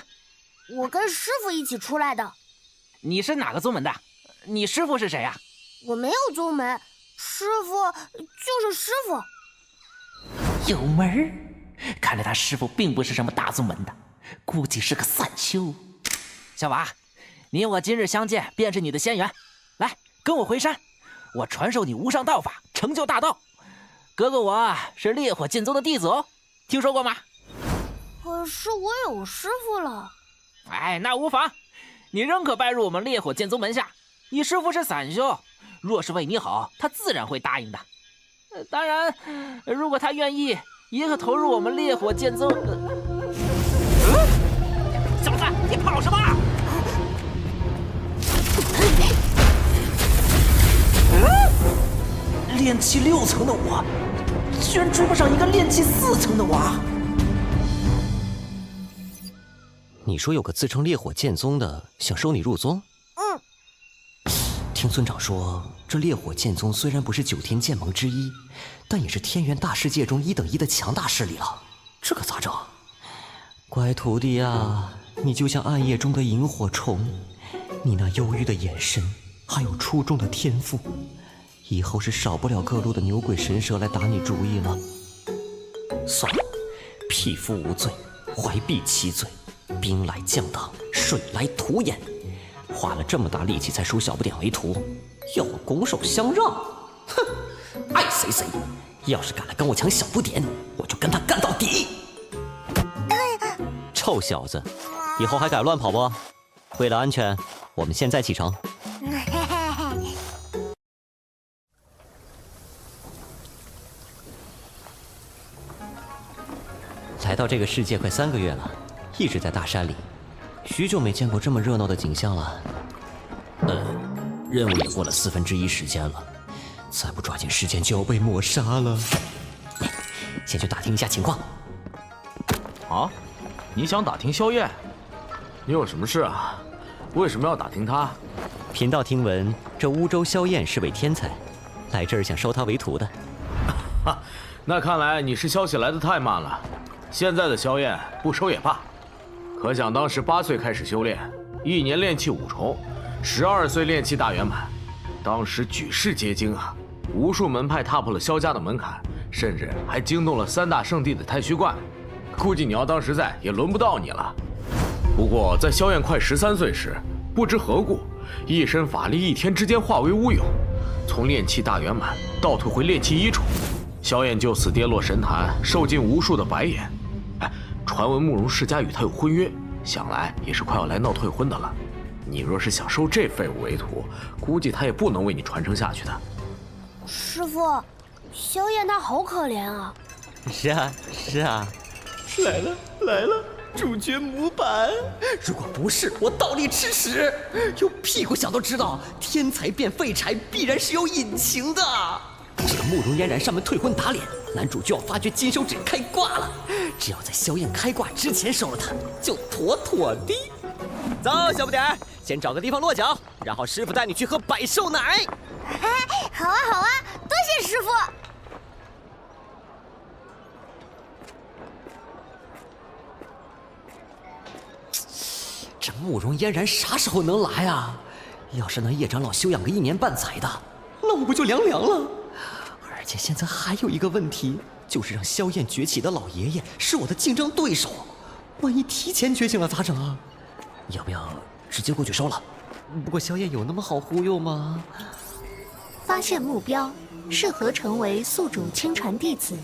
Speaker 15: 我跟师傅一起出来的。
Speaker 19: 你是哪个宗门的？你师傅是谁呀？
Speaker 15: 我没有宗门，师傅就是师傅。
Speaker 18: 有门儿，看来他师傅并不是什么大宗门的，估计是个散修。
Speaker 19: 小娃，你我今日相见，便是你的仙缘。来，跟我回山。我传授你无上道法，成就大道。哥哥我是烈火剑宗的弟子哦，听说过吗？
Speaker 15: 可是我有师傅了。
Speaker 19: 哎，那无妨，你仍可拜入我们烈火剑宗门下。你师傅是散修，若是为你好，他自然会答应的。当然，如果他愿意，也可投入我们烈火剑宗。小子，你跑什么？
Speaker 18: 练气6层的我，居然追不上一个练气4层的娃。
Speaker 1: 你说有个自称烈火剑宗的想收你入宗？听村长说，这烈火剑宗虽然不是9天剑盟之一，但也是天元大世界中1等1的强大势力了。这可咋整？乖徒弟啊，你就像暗夜中的萤火虫，你那忧郁的眼神，还有出众的天赋，以后是少不了各路的牛鬼神蛇来打你主意了。算了，匹夫无罪，怀璧其罪，兵来将挡，水来土掩。花了这么大力气才收小不点为徒，要我拱手相让？哼，爱谁谁！要是敢来跟我抢小不点，我就跟他干到底！臭小子，以后还敢乱跑不？为了安全，我们现在启程。来到这个世界快3个月了，一直在大山里。许久没见过这么热闹的景象了。任务也过了1/4时间了，再不抓紧时间就要被抹杀了。先去打听一下情况。
Speaker 14: 啊，你想打听萧燕？你有什么事啊？
Speaker 20: 为什么要打听他？
Speaker 1: 贫道听闻这乌州萧燕是位天才，来这儿想收他为徒的。
Speaker 20: 哈，那看来你是消息来得太慢了。现在的萧燕不收也罢，可想当时8岁开始修炼，1年炼气5重，12岁炼气大圆满，当时举世皆惊啊！无数门派踏破了萧家的门槛，甚至还惊动了3大圣地的太虚观。估计你要当时在，也轮不到你了。不过在萧燕快13岁时，不知何故，一身法力1天之间化为乌有，从炼气大圆满倒退回炼气1重。萧燕就此跌落神坛，受尽无数的白眼。哎，传闻慕容世家与他有婚约，想来也是快要来闹退婚的了。你若是想收这废物为徒，估计他也不能为你传承下去的。
Speaker 15: 师傅，萧燕她好可怜啊。
Speaker 1: 是啊，是啊。
Speaker 16: 来了来了，主角模板！
Speaker 1: 如果不是，我倒立吃屎！有屁股想都知道，天才变废柴必然是有隐情的。只要慕容嫣然上门退婚打脸，男主就要发掘金手指开挂了。只要在萧燕开挂之前收了他，就妥妥的。走，小不点儿，先找个地方落脚，然后师傅带你去喝百寿奶。
Speaker 15: 好啊好啊，多谢师傅。
Speaker 1: 这慕容嫣然啥时候能来啊？要是那叶长老休养个1年半载的，那我不就凉凉了？而且现在还有一个问题，就是让萧燕崛起的老爷爷是我的竞争对手，万一提前觉醒了咋整啊？要不要直接过去收了？不过萧燕有那么好忽悠吗？
Speaker 7: 发现目标，适合成为宿主亲传弟子。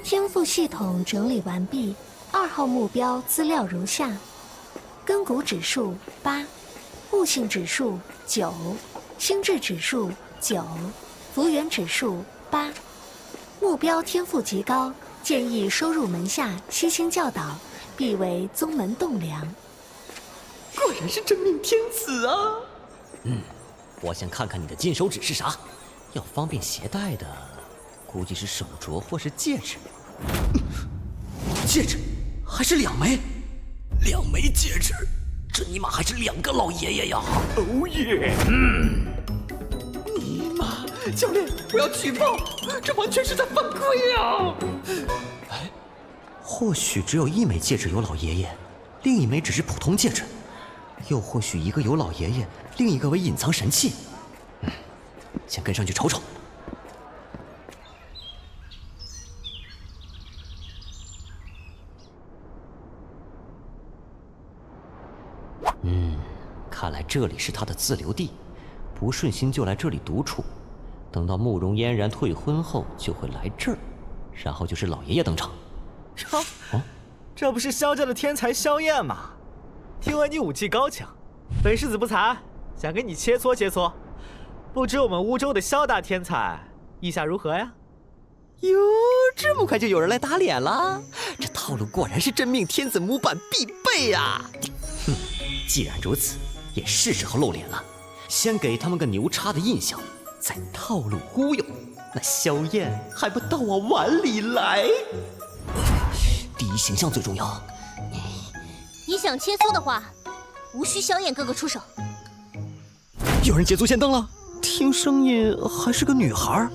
Speaker 7: 天赋系统整理完毕，2号目标资料如下：根骨指数8，悟性指数9，心智指数9，福缘指数8。目标天赋极高，建议收入门下，悉心教导，必为宗门栋梁。
Speaker 1: 果然是真命天子啊！我想看看你的金手指是啥，要方便携带的，估计是手镯或是戒指。戒指还是2枚，2枚戒指，这尼玛还是2个老爷爷呀！
Speaker 2: 哦耶！
Speaker 1: 尼玛，教练，我要举报，这完全是在犯规啊！哎，或许只有1枚戒指有老爷爷，另1枚只是普通戒指。又或许一个有老爷爷，另一个为隐藏神器。先跟上去瞅瞅。看来这里是他的自留地，不顺心就来这里独处。等到慕容嫣然退婚后，就会来这儿，然后就是老爷爷登场。
Speaker 12: 这不是萧家的天才萧燕吗？听闻你武技高强，本世子不才，想跟你切磋切磋。不知我们乌州的萧大天才意下如何呀？
Speaker 1: 哟，这么快就有人来打脸了？这套路果然是真命天子模板必备呀！既然如此，也是时候露脸了。先给他们个牛叉的印象，再套路忽悠，那萧燕还不到我碗里来？第一形象最重要。
Speaker 21: 你想切磋的话，无需萧燕哥哥出手。
Speaker 1: 有人捷足先登了，听声音还是个女孩。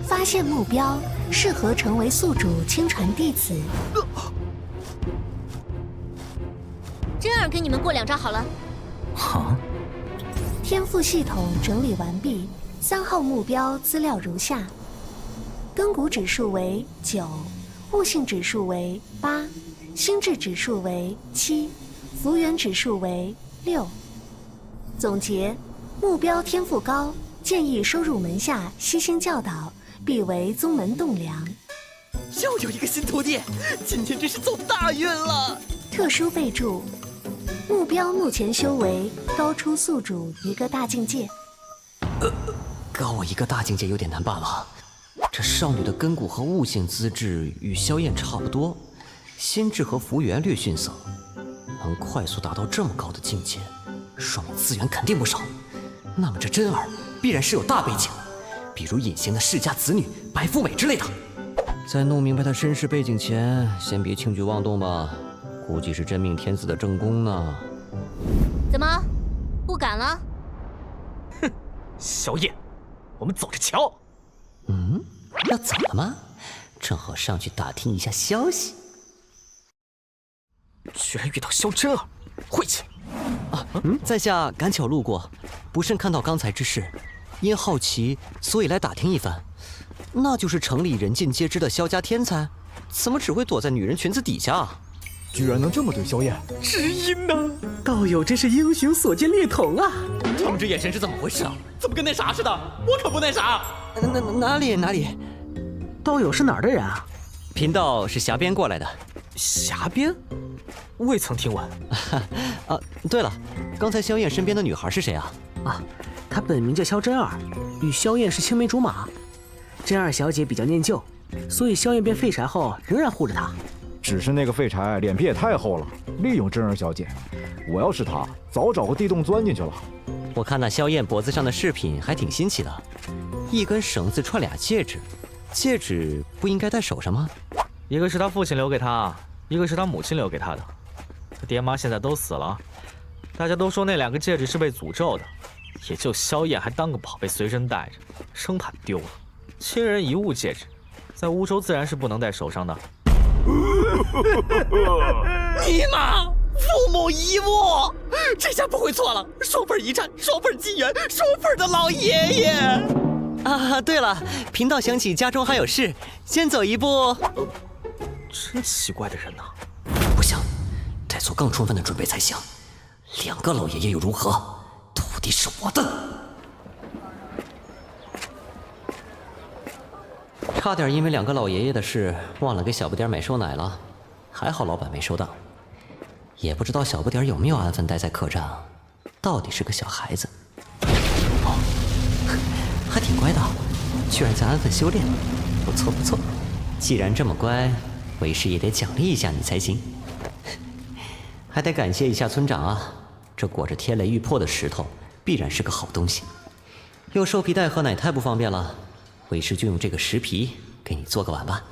Speaker 7: 发现目标，适合成为宿主亲传弟子。
Speaker 21: 真儿跟你们过2招好了。
Speaker 1: 好。
Speaker 7: 天赋系统整理完毕，3号目标资料如下：根骨指数为9，悟性指数为8，心智指数为7，福缘指数为6。总结：目标天赋高，建议收入门下，悉心教导，必为宗门栋梁。
Speaker 1: 又有一个新徒弟，今天真是走大运了。
Speaker 7: 特殊备注：目标目前修为高出宿主1个大境界。
Speaker 1: 高我1个大境界有点难办了。这少女的根骨和悟性资质与萧燕差不多，心智和福缘略逊色，能快速达到这么高的境界，说明资源肯定不少。那么这真儿必然是有大背景，比如隐形的世家子女白富美之类的。在弄明白她身世背景前，先别轻举妄动吧，估计是真命天子的正宫呢。
Speaker 21: 怎怎么，不敢了？
Speaker 12: 哼，萧燕，我们走着瞧。
Speaker 1: 要走了吗？正好上去打听一下消息。
Speaker 12: 居然遇到萧真儿，晦气！
Speaker 1: 在下赶巧路过，不慎看到刚才之事，因好奇，所以来打听一番。那就是城里人尽皆知的萧家天才，怎么只会躲在女人裙子底下啊？
Speaker 11: 居然能这么对萧燕，
Speaker 12: 知音呐！道友真是英雄所见略同啊！
Speaker 1: 他们这眼神是怎么回事啊？
Speaker 12: 怎么跟那啥似的？我可不那啥。
Speaker 1: 哪里？
Speaker 12: 道友是哪儿的人啊？
Speaker 1: 贫道是峡边过来的。
Speaker 12: 峡边？未曾听闻。
Speaker 1: 对了，刚才萧燕身边的女孩是谁啊？
Speaker 6: 她本名叫萧真儿，与萧燕是青梅竹马。真儿小姐比较念旧，所以萧燕变废柴后仍然护着她。
Speaker 22: 只是那个废柴脸皮也太厚了，利用真儿小姐。我要是她，早找个地洞钻进去了。
Speaker 1: 我看那萧燕脖子上的饰品还挺新奇的，一根绳子串俩戒指，戒指不应该戴手上吗？
Speaker 12: 一个是他父亲留给他，一个是他母亲留给他的。他爹妈现在都死了，大家都说那2个戒指是被诅咒的，也就萧燕还当个宝贝随身带着，生怕丢了。亲人遗物戒指，在乌州自然是不能戴手上的。
Speaker 1: 尼玛，父母遗物，这下不会错了，双份遗产，双份金元，双份的老爷爷。对了，贫道想起家中还有事，先走一步。
Speaker 12: 真奇怪的人呐！
Speaker 1: 不行，得做更充分的准备才行。2个老爷爷又如何？土地是我的。差点因为2个老爷爷的事忘了给小不点买收奶了，还好老板没收到。也不知道小不点有没有安分待在客栈啊？到底是个小孩子。还挺乖的，居然在安分修炼，不错。既然这么乖，为师也得奖励一下你才行。还得感谢一下村长啊，这裹着天雷玉魄的石头必然是个好东西。用兽皮袋喝奶太不方便了，为师就用这个石皮给你做个碗吧。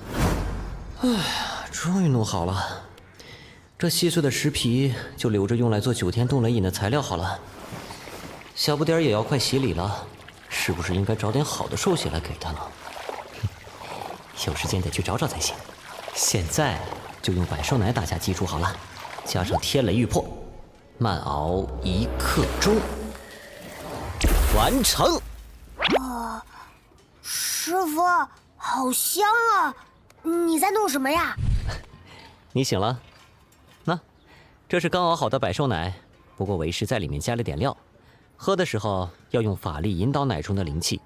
Speaker 1: 终于弄好了，这细碎的石皮就留着用来做9天冻雷饮的材料好了。小不点也要快洗礼了，是不是应该找点好的寿血来给他呢？有时间得去找找才行。现在就用百寿奶打下基础好了，加上天雷玉魄，慢熬1刻钟，完成。
Speaker 15: 师傅，好香啊！你在弄什么呀？
Speaker 1: 你醒了？那，这是刚熬好的百寿奶，不过为师在里面加了点料。喝的时候要用法力引导奶中的灵气，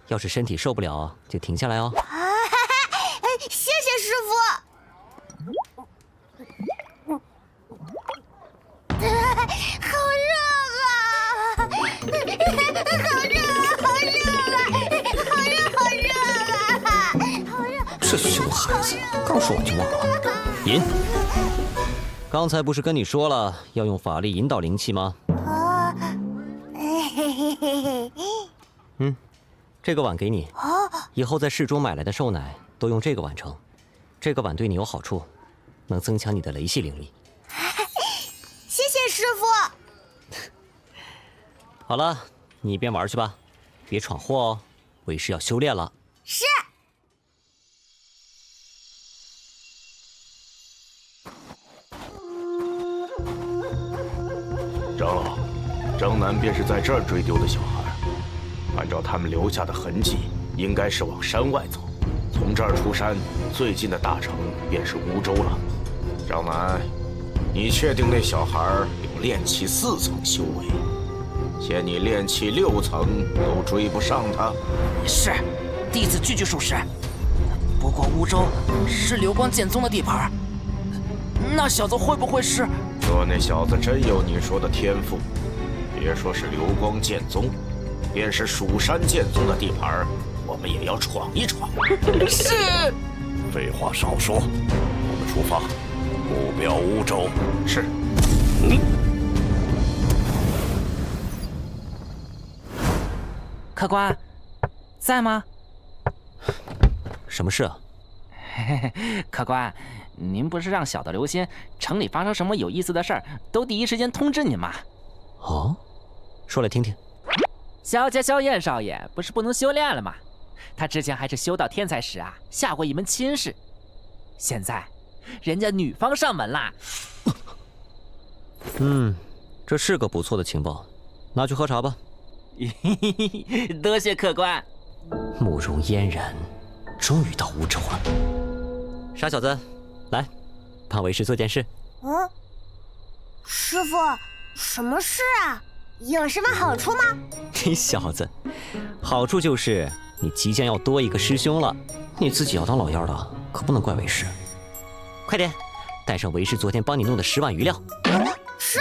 Speaker 1: 要是身体受不了就停下来哦。
Speaker 15: 谢谢师傅。好热啊！好热！
Speaker 1: 这熊孩子，刚说完就忘了。引。刚才不是跟你说了要用法力引导灵气吗？这个碗给你，以后在市中买来的寿奶都用这个碗盛。这个碗对你有好处，能增强你的雷系灵力。
Speaker 15: 谢谢师傅。
Speaker 1: 好了，你一边玩去吧，别闯祸哦，为师要修炼了。
Speaker 15: 是。
Speaker 8: 长老，张楠便是在这儿追丢的小孩。按照他们留下的痕迹，应该是往山外走。从这儿出山，最近的大城便是乌州了。张楠，你确定那小孩有炼气4层修为？嫌你炼气6层都追不上他？
Speaker 18: 是，弟子句句属实。不过乌州是流光剑宗的地盘，那小子会不会是？
Speaker 8: 若那小子真有你说的天赋，别说是流光剑宗，便是蜀山剑宗的地盘，我们也要闯一闯。
Speaker 18: 是。
Speaker 10: 废话少说，我们出发，目标乌州。
Speaker 8: 是。
Speaker 19: 客官，在吗？
Speaker 1: 什么事啊？
Speaker 19: 客官，您不是让小的留心，城里发生什么有意思的事儿，都第一时间通知您吗？
Speaker 1: 哦，说来听听。
Speaker 19: 萧家萧燕少爷不是不能修炼了吗？他之前还是修道天才时啊，下过一门亲事。现在，人家女方上门啦。
Speaker 1: 这是个不错的情报，拿去喝茶吧。
Speaker 19: 多谢客官。
Speaker 1: 慕容嫣然终于到梧州了。傻小子，来，帮为师做件事。
Speaker 15: 师傅，什么事啊？有什么好处吗？
Speaker 1: 你小子，好处就是你即将要多一个师兄了，你自己要当老幺的，可不能怪为师。快点，带上为师昨天帮你弄的10碗鱼料。
Speaker 15: 是。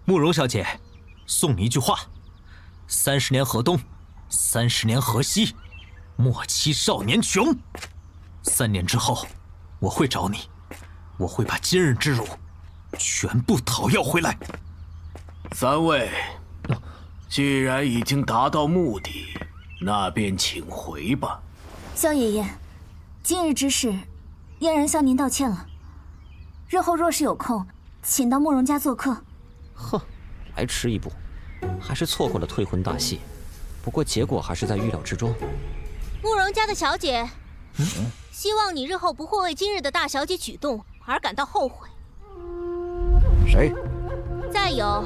Speaker 4: 慕容小姐，送你一句话：30年河东，30年河西，莫欺少年穷。3年之后，我会找你，我会把今日之辱全部讨要回来。
Speaker 8: 3位，既然已经达到目的，那便请回吧。
Speaker 13: 萧爷爷，今日之事，嫣然向您道歉了。日后若是有空，请到慕容家做客。
Speaker 1: 哼，来迟一步，还是错过了退婚大戏。不过结果还是在预料之中。
Speaker 21: 慕容家的小姐，希望你日后不会为今日的大小姐举动而感到后悔。
Speaker 22: 谁？
Speaker 21: 再有，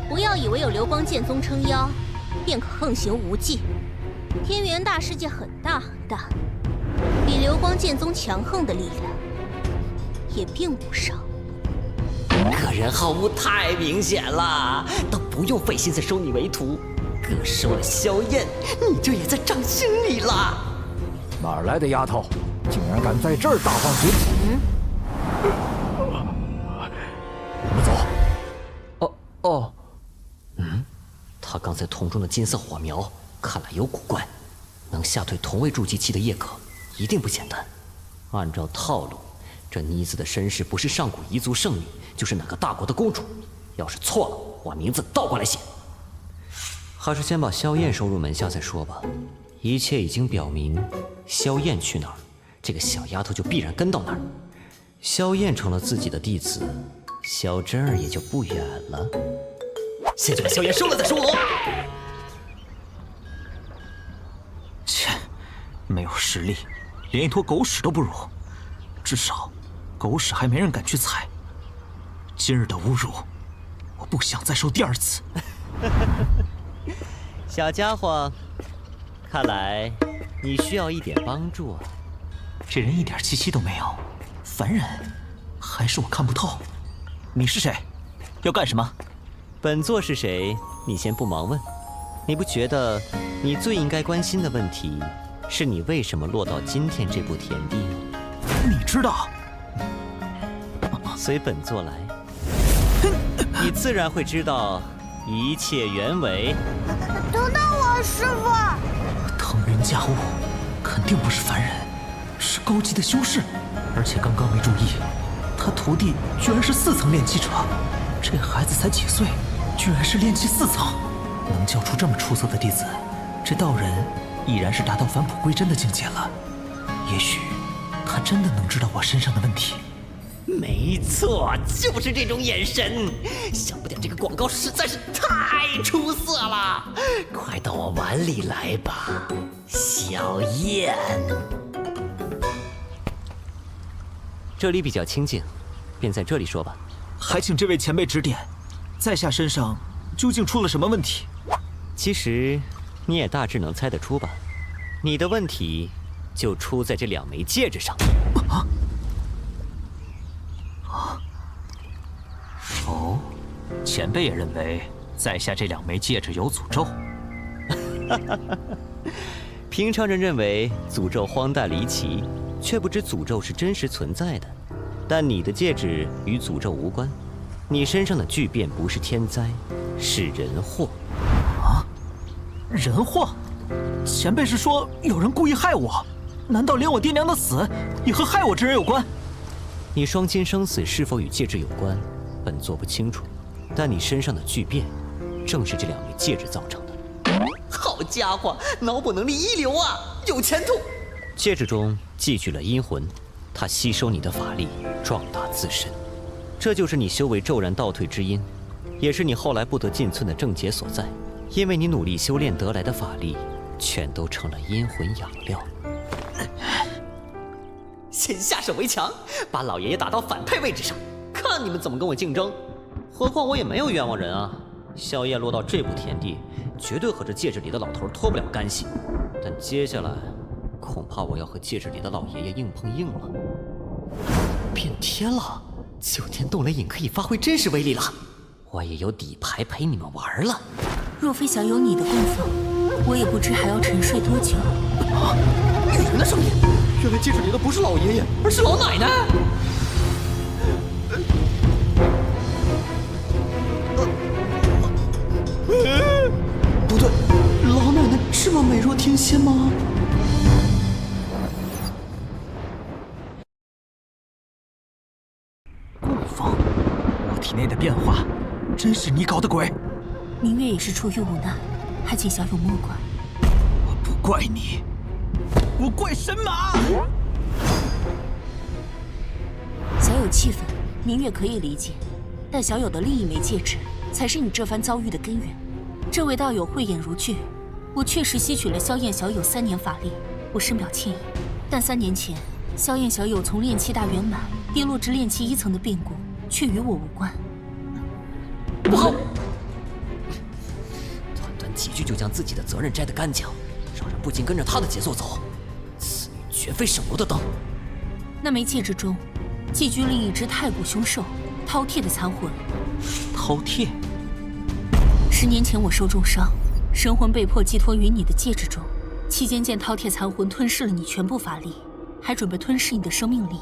Speaker 21: 不要以为有流光剑宗撑腰，便可横行无忌。天元大世界很大很大，比流光剑宗强横的力量也并不少。
Speaker 1: 个人好恶太明显了，都不用费心思收你为徒，哥收了萧燕，你这也在掌心里了。
Speaker 22: 哪儿来的丫头，竟然敢在这儿大放厥词！我们走。
Speaker 1: 他刚才瞳中的金色火苗，看来有古怪，能吓退同为筑基期的叶可，一定不简单。按照套路，这妮子的身世不是上古彝族圣女，就是哪个大国的公主。要是错了，我名字倒过来写。还是先把萧燕收入门下再说吧。一切已经表明，萧燕去哪儿，这个小丫头就必然跟到哪儿。萧燕成了自己的弟子，萧真儿也就不远了。先去把萧燕收了再说。
Speaker 4: 切，没有实力，连一坨狗屎都不如。至少，狗屎还没人敢去踩。今日的侮辱，我不想再受第2次。
Speaker 1: 小家伙，看来你需要一点帮助啊。
Speaker 4: 这人一点气息都没有，凡人，还是我看不透。你是谁？要干什么？
Speaker 1: 本座是谁？你先不忙问。你不觉得你最应该关心的问题是你为什么落到今天这步田地吗？
Speaker 4: 你知道？
Speaker 1: 随本座来，你自然会知道一切原委。
Speaker 15: 等等我，师傅！
Speaker 4: 腾云驾雾，肯定不是凡人，是高级的修士，而且刚刚没注意，他徒弟居然是4层炼气者。这孩子才几岁，居然是炼气4层，能教出这么出色的弟子，这道人已然是达到返璞归真的境界了。也许他真的能知道我身上的问题。
Speaker 1: 没错，就是这种眼神。想不到这个广告实在是太出色了，快到我碗里来吧，小燕。这里比较清静，便在这里说吧。
Speaker 4: 还请这位前辈指点，在下身上究竟出了什么问题？
Speaker 1: 其实你也大致能猜得出吧。你的问题就出在这2枚戒指上。
Speaker 4: 哦，前辈也认为在下这2枚戒指有诅咒。
Speaker 1: 平常人认为诅咒荒诞离奇，却不知诅咒是真实存在的。但你的戒指与诅咒无关，你身上的巨变不是天灾，是人祸。
Speaker 4: 啊，人祸？前辈是说有人故意害我？难道连我爹娘的死也和害我之人有关？
Speaker 1: 你双亲生死是否与戒指有关，本座不清楚，但你身上的巨变，正是这2枚戒指造成的。好家伙，脑补能力一流啊，有前途！戒指中寄居了阴魂，它吸收你的法力，壮大自身，这就是你修为骤然倒退之因，也是你后来不得进寸的症结所在。因为你努力修炼得来的法力，全都成了阴魂养料。先下手为强，把老爷爷打到反派位置上，看你们怎么跟我竞争。何况我也没有冤枉人啊。萧燕落到这步田地，绝对和这戒指里的老头脱不了干系。但接下来，恐怕我要和戒指里的老爷爷硬碰硬了。变天了，9天冻雷影可以发挥真实威力了，我也有底牌陪你们玩了。
Speaker 9: 若非小有你的供奉，我也不知还要沉睡多久。
Speaker 1: 女人的声音，原来戒指里的不是老爷爷，而是老奶奶。
Speaker 16: 不对，老奶奶这么美若天仙吗？
Speaker 4: 供奉，我体内的变化，真是你搞的鬼！
Speaker 9: 明月也是出于无奈，还请小友莫怪。
Speaker 4: 我不怪你，我怪神马。
Speaker 9: 小友气愤，明月可以理解，但小友的另一枚戒指，才是你这番遭遇的根源。这位道友慧眼如炬，我确实吸取了萧燕小友3年法力，我深表歉意。但3年前，萧燕小友从炼气大圆满跌落至炼气1层的变故，却与我无关。
Speaker 1: 不好！短短几句就将自己的责任摘得干净，让人不禁跟着他的节奏走，此女绝非省油的灯。
Speaker 9: 那枚戒指中，寄居了一只太古凶兽饕餮的残魂。
Speaker 4: 饕餮
Speaker 9: ？10年前我受重伤，神魂被迫寄托于你的戒指中，期间见饕餮残魂吞噬了你全部法力，还准备吞噬你的生命力，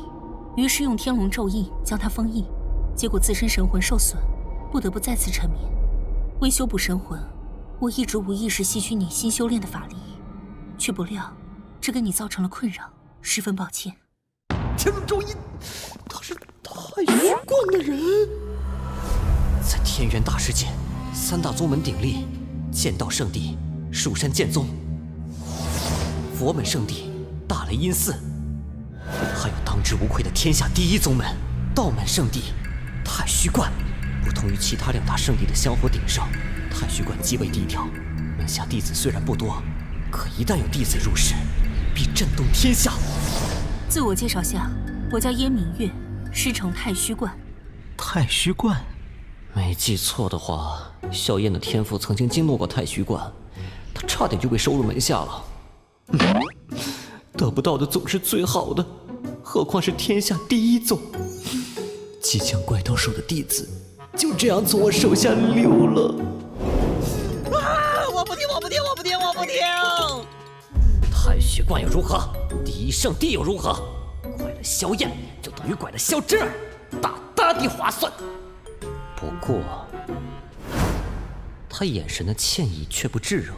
Speaker 9: 于是用天龙咒印将它封印，结果自身神魂受损，不得不再次沉眠。为修补神魂，我一直无意识吸取你新修炼的法力，却不料这给你造成了困扰，十分抱歉。
Speaker 1: 天龙咒印，他是太虚观的人。在天元大世界，3大宗门鼎立，剑道圣地蜀山剑宗，佛门圣地大雷音寺，还有当之无愧的天下第1宗门道门圣地太虚观。不同于其他2大圣地的香火鼎盛，太虚观极为低调，门下弟子虽然不多，可一旦有弟子入室，必震动天下。
Speaker 9: 自我介绍下，我叫燕明月，师承太虚观。
Speaker 4: 太虚观？
Speaker 1: 没记错的话，萧燕的天赋曾经经过太虚观，她差点就被收入门下了。得不到的总是最好的，何况是天下第1宗。即将怪到手的弟子，就这样从我手下溜了。
Speaker 21: 啊！我不听，我不听，我不听，我不听！
Speaker 1: 太虚观又如何？第1圣地又如何？拐了萧燕，就等于拐了萧真儿，大大的划算。不过，他眼神的歉意却不炙热，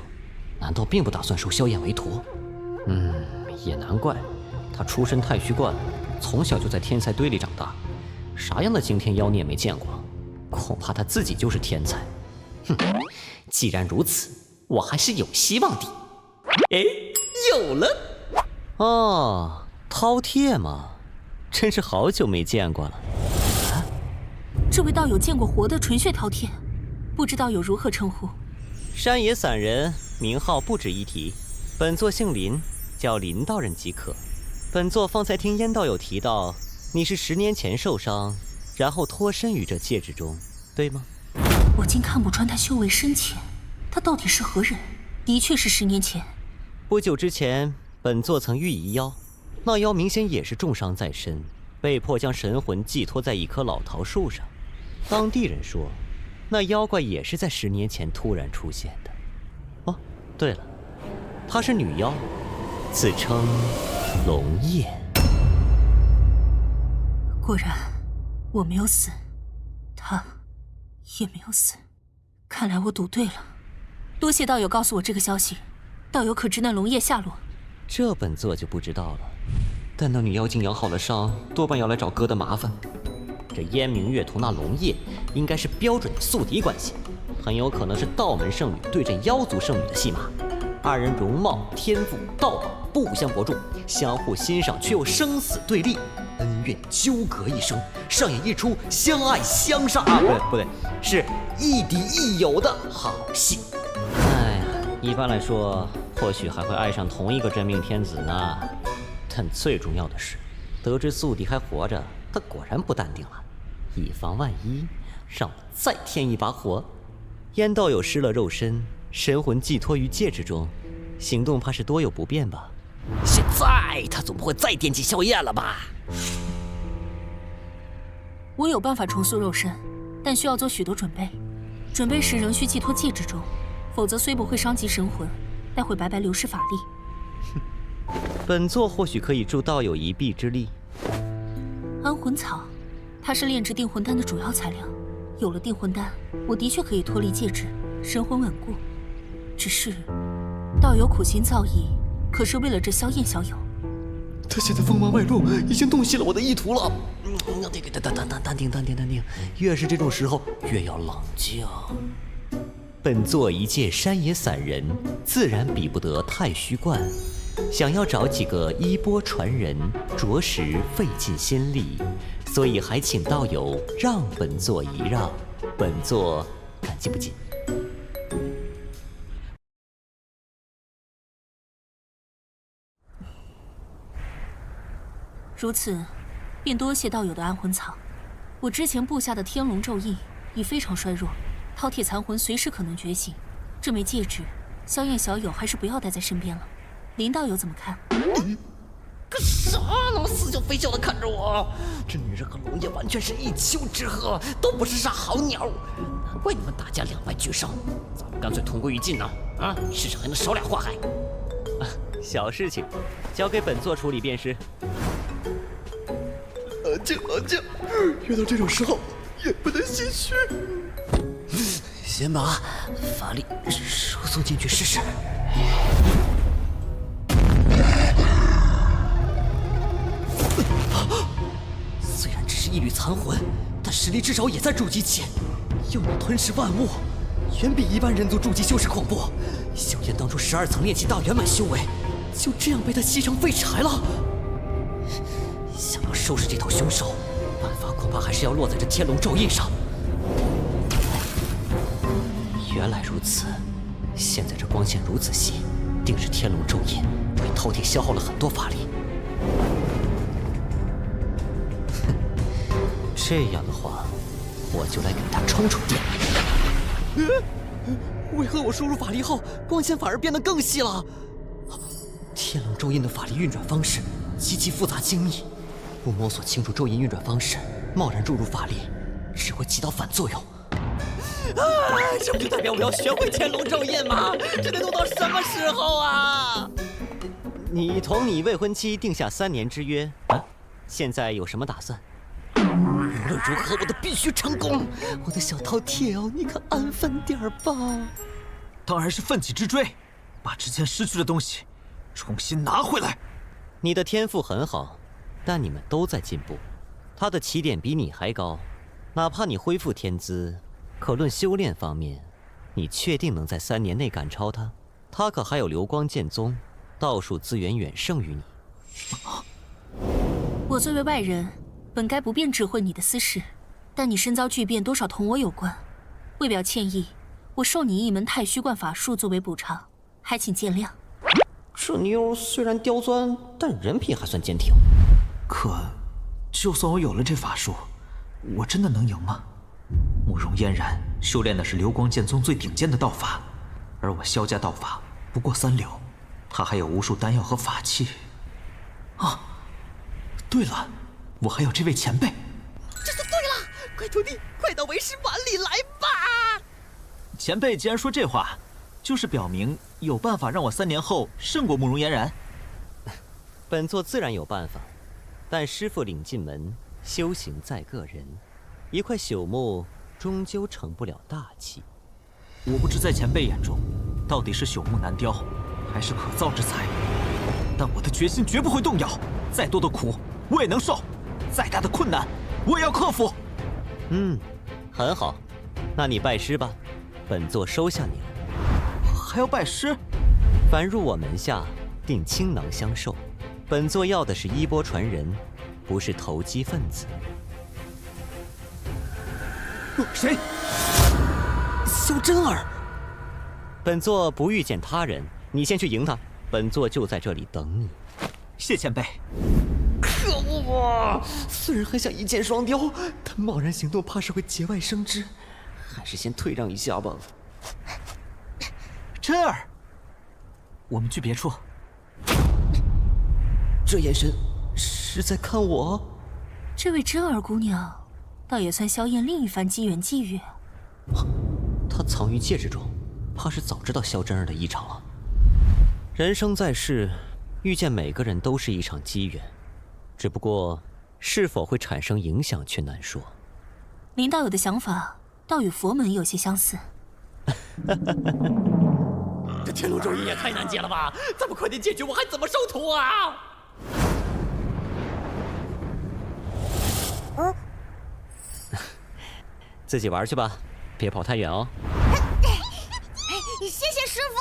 Speaker 1: 难道并不打算收萧燕为徒？也难怪，他出身太虚观，从小就在天才堆里长大，啥样的惊天妖孽没见过？恐怕他自己就是天才。既然如此，我还是有希望的。哎，有了！哦，饕餮嘛，真是好久没见过了。
Speaker 9: 这位道友见过活的纯血饕餮，不知道有如何称呼？
Speaker 1: 山野散人，名号不值一提。本座姓林，叫林道人即可。本座方才听燕道友提到，你是10年前受伤，然后脱身于这戒指中，对吗？
Speaker 9: 我竟看不穿他修为深浅，他到底是何人？的确是10年前。
Speaker 1: 不久之前，本座曾遇一妖，那妖明显也是重伤在身，被迫将神魂寄托在一棵老桃树上。当地人说，那妖怪也是在10年前突然出现的。哦，对了，她是女妖，自称龙叶。
Speaker 9: 果然，我没有死，他也没有死。看来我赌对了。多谢道友告诉我这个消息。道友可知那龙叶下落？
Speaker 1: 这本座就不知道了。但那女妖精养好了伤，多半要来找哥的麻烦。这燕明月同那龙叶应该是标准的宿敌关系，很有可能是道门圣女对阵妖族圣女的戏码。2人容貌、天赋、道貌不相伯仲，相互欣赏却又生死对立，恩怨纠葛一生，上演一出相爱相杀不对，是亦敌亦友的好戏。哎呀，一般来说，或许还会爱上同一个真命天子呢。但最重要的是，得知宿敌还活着，他果然不淡定了。以防万一，让我再添一把火。燕道友失了肉身，神魂寄托于戒指中，行动怕是多有不便吧？现在他总不会再惦记萧燕了吧？
Speaker 9: 我有办法重塑肉身，但需要做许多准备。准备时仍需寄托戒指中，否则虽不会伤及神魂，但会白白流失法力。
Speaker 1: 本座或许可以助道友一臂之力。
Speaker 9: 安魂草，它是炼制定魂丹的主要材料。有了定魂丹，我的确可以脱离戒指，神魂稳固。只是，道友苦心造诣，可是为了这萧燕小友。
Speaker 16: 他现在锋芒外露，已经洞悉了我的意图了。
Speaker 1: 淡定，越是这种时候，越要冷静。本座一介山野散人，自然比不得太虚观。想要找几个衣钵传人，着实费尽心力，所以还请道友让本座一让，本座感激不尽。
Speaker 9: 如此，便多谢道友的安魂草。我之前布下的天龙咒印已非常衰弱，饕餮残魂随时可能觉醒。这枚戒指，萧燕小友还是不要带在身边了。林道友怎么看？
Speaker 1: 干啥呢？似笑非笑的看着我。这女人和龙家完全是一丘之貉，都不是啥好鸟。难怪你们大家两败俱伤，咱们干脆同归于尽呢！啊，世上还能少俩祸害。小事情，交给本座处理便是。
Speaker 16: 安静，遇到这种时候也不能心虚。
Speaker 1: 先把法力输送进去试试。虽然只是一缕残魂，但实力至少也在筑基期，又能吞噬万物，远比一般人族筑基修士恐怖。萧燕当初12层炼气大圆满修为，就这样被他吸成废柴了。想要收拾这头凶手，办法恐怕还是要落在这天龙咒印上。原来如此，现在这光线如此细，定是天龙咒印为饕餮消耗了很多法力。这样的话，我就来给他充电。为何我输入法力后，光线反而变得更细了？天龙咒印的法力运转方式极其复杂精密，不摸索清楚咒印运转方式，贸然注入法力，只会起到反作用。这不就代表我要学会天龙咒印吗？这得弄到什么时候啊？你同你未婚妻定下3年之约，现在有什么打算？无论如何，我都必须成功！我的小饕餮哦，你可安分点吧。
Speaker 12: 当然是奋起直追，把之前失去的东西重新拿回来。
Speaker 1: 你的天赋很好，但你们都在进步。他的起点比你还高，哪怕你恢复天资，可论修炼方面，你确定能在3年内赶超他？他可还有流光剑宗，道术资源远胜于你。
Speaker 9: 我作为外人，本该不便知会你的私事，但你身遭巨变，多少同我有关。为表歉意，我授你一门太虚观法术作为补偿，还请见谅。
Speaker 1: 这妞虽然刁钻，但人品还算坚挺。
Speaker 12: 可，就算我有了这法术，我真的能赢吗？慕容嫣然修炼的是流光剑宗最顶尖的道法，而我萧家道法不过3流，他还有无数丹药和法器。啊，对了，我还有这位前辈。
Speaker 1: 这就对了，快徒弟，快到为师碗里来吧！
Speaker 12: 前辈既然说这话，就是表明有办法让我3年后胜过慕容嫣然。
Speaker 1: 本座自然有办法，但师父领进门，修行在个人。一块朽木终究成不了大器。
Speaker 12: 我不知在前辈眼中，到底是朽木难雕，还是可造之材。但我的决心绝不会动摇，再多的苦我也能受，再大的困难我也要克服。
Speaker 1: 很好，那你拜师吧，本座收下你了。
Speaker 12: 还要拜师？
Speaker 1: 凡入我门下，定倾囊相授。本座要的是衣钵传人，不是投机分子。
Speaker 6: 谁？
Speaker 1: 萧真儿。本座不遇见他人，你先去迎他，本座就在这里等你。
Speaker 6: 谢前辈。
Speaker 16: 可恶啊！虽然还想一箭双雕，但贸然行动怕是会节外生枝，还是先退让一下吧。
Speaker 6: 真儿，我们去别处。
Speaker 16: 这眼神是在看我？
Speaker 9: 这位真儿姑娘，倒也算萧燕另一番机缘际遇。
Speaker 1: 她藏于戒指中，怕是早知道萧真儿的异常了。人生在世，遇见每个人都是一场机缘，只不过是否会产生影响却难说。
Speaker 9: 林道友的想法倒与佛门有些相似。
Speaker 1: 这天龙咒语也太难解了吧！咱们快点解决，我还怎么收徒啊？自己玩去吧，别跑太远哦。
Speaker 15: 谢谢师傅。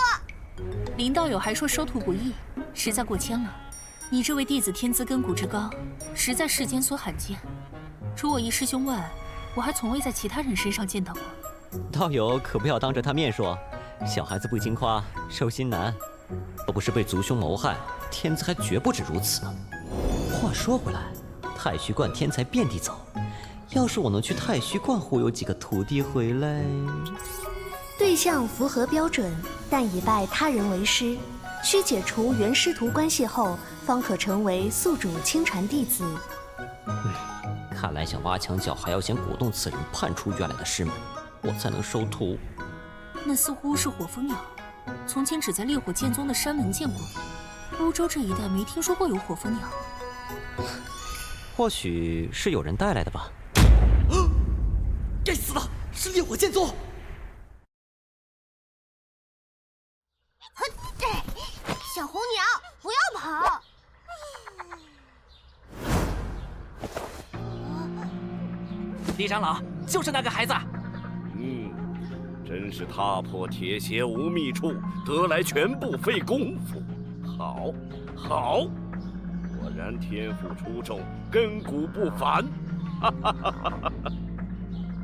Speaker 9: 林道友还说收徒不易，实在过谦了。你这位弟子天资根骨之高，实在世间所罕见。除我一师兄外，我还从未在其他人身上见到过。
Speaker 1: 道友可不要当着他面说，小孩子不经夸，受心难。若不是被族兄谋害，天资还绝不止如此呢。话说回来，太虚观天才遍地走，要是我能去太虚观忽悠几个徒弟回来，
Speaker 7: 对象符合标准，但以拜他人为师，需解除原师徒关系后，方可成为宿主亲传弟子。
Speaker 1: 看来想挖墙脚，还要先鼓动此人叛出原来的师门，我才能收徒。
Speaker 9: 那似乎是火蜂鸟，从前只在烈火剑宗的山门见过，欧洲这一带没听说过有火蜂鸟。
Speaker 1: 或许是有人带来的吧。
Speaker 16: 该死的，是烈火剑宗！
Speaker 15: 小红鸟，不要跑！
Speaker 19: 李长老，就是那个孩子。
Speaker 8: 真是踏破铁鞋无觅处，得来全不费功夫。好，好，果然天赋出众，根骨不凡。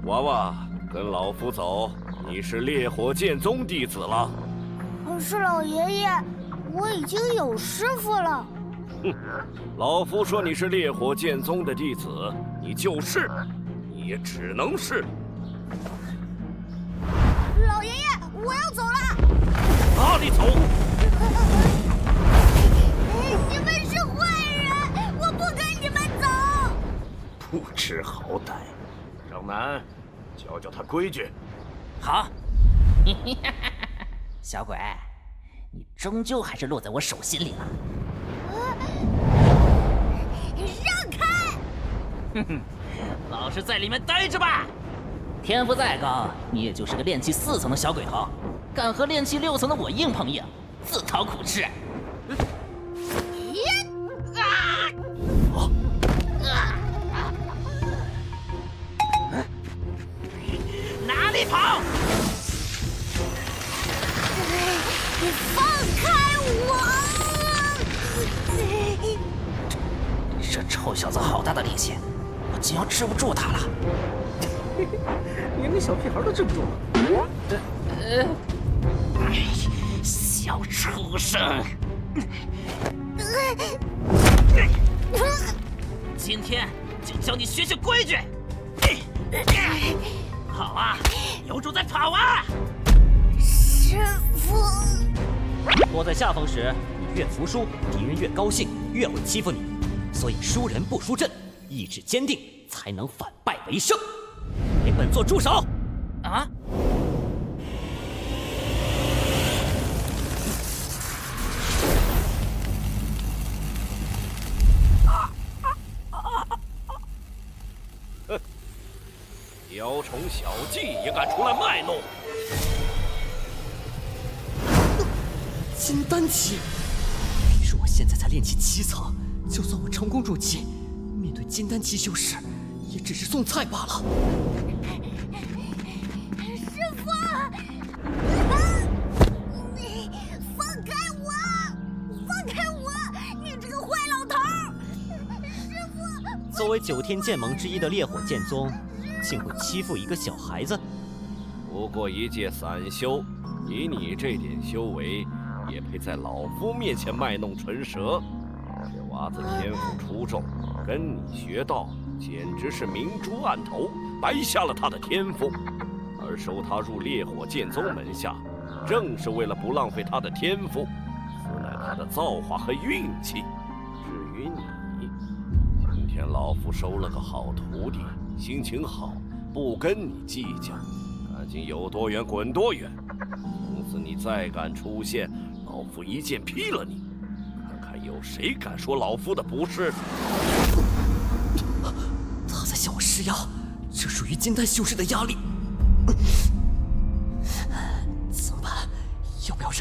Speaker 8: 娃娃，跟老夫走，你是烈火剑宗弟子了。
Speaker 15: 可是老爷爷，我已经有师傅了。
Speaker 8: 哼，老夫说你是烈火剑宗的弟子，你就是，你也只能是。
Speaker 15: 老爷爷，我要走了。
Speaker 8: 哪里走？
Speaker 15: 你们是坏人，我不跟你们走。
Speaker 8: 不知好歹，张楠，教教他规矩。
Speaker 19: 好。小鬼，你终究还是落在我手心里了。
Speaker 15: 让开！
Speaker 19: 哼哼，老实在里面待着吧。天赋再高，你也就是个炼气4层的小鬼头，敢和炼气6层的我硬碰硬，自讨苦吃。哪里跑！
Speaker 15: 你放开我！
Speaker 19: 这臭小子好大的力气，我竟要治不住他了。
Speaker 11: 连个小屁孩都治不住。
Speaker 19: 小畜生！今天就教你学学规矩。好啊，有种再跑啊！
Speaker 15: 师傅，
Speaker 1: 我在下风时，你越服输，敌人越高兴，越会欺负你。所以输人不输阵，意志坚定，才能反败为胜。给本座住手！
Speaker 19: 啊！
Speaker 8: 雕虫小技也敢出来卖弄？
Speaker 16: 金丹期，别说我现在才炼气7层，就算我成功入气，面对金丹期修士，也只是送菜罢了。
Speaker 15: 师傅，放开我！放开
Speaker 1: 作为9天剑盟之一的烈火剑宗，竟会欺负一个小孩子？
Speaker 3: 不过一介散修，以你这点修为，也配在老夫面前卖弄唇舌？这娃子天赋出众，跟你学道，简直是明珠暗投，白瞎了他的天赋。而收他入烈火剑宗门下，正是为了不浪费他的天赋，此乃他的造化和运气。至于你，今天老夫收了个好徒弟，心情好，不跟你计较，赶紧有多远滚多远。从此你再敢出现，老夫一剑劈了你，看看有谁敢说老夫的不是。
Speaker 1: 他在向我施压，这属于金丹修士的压力。怎么办？要不要忍？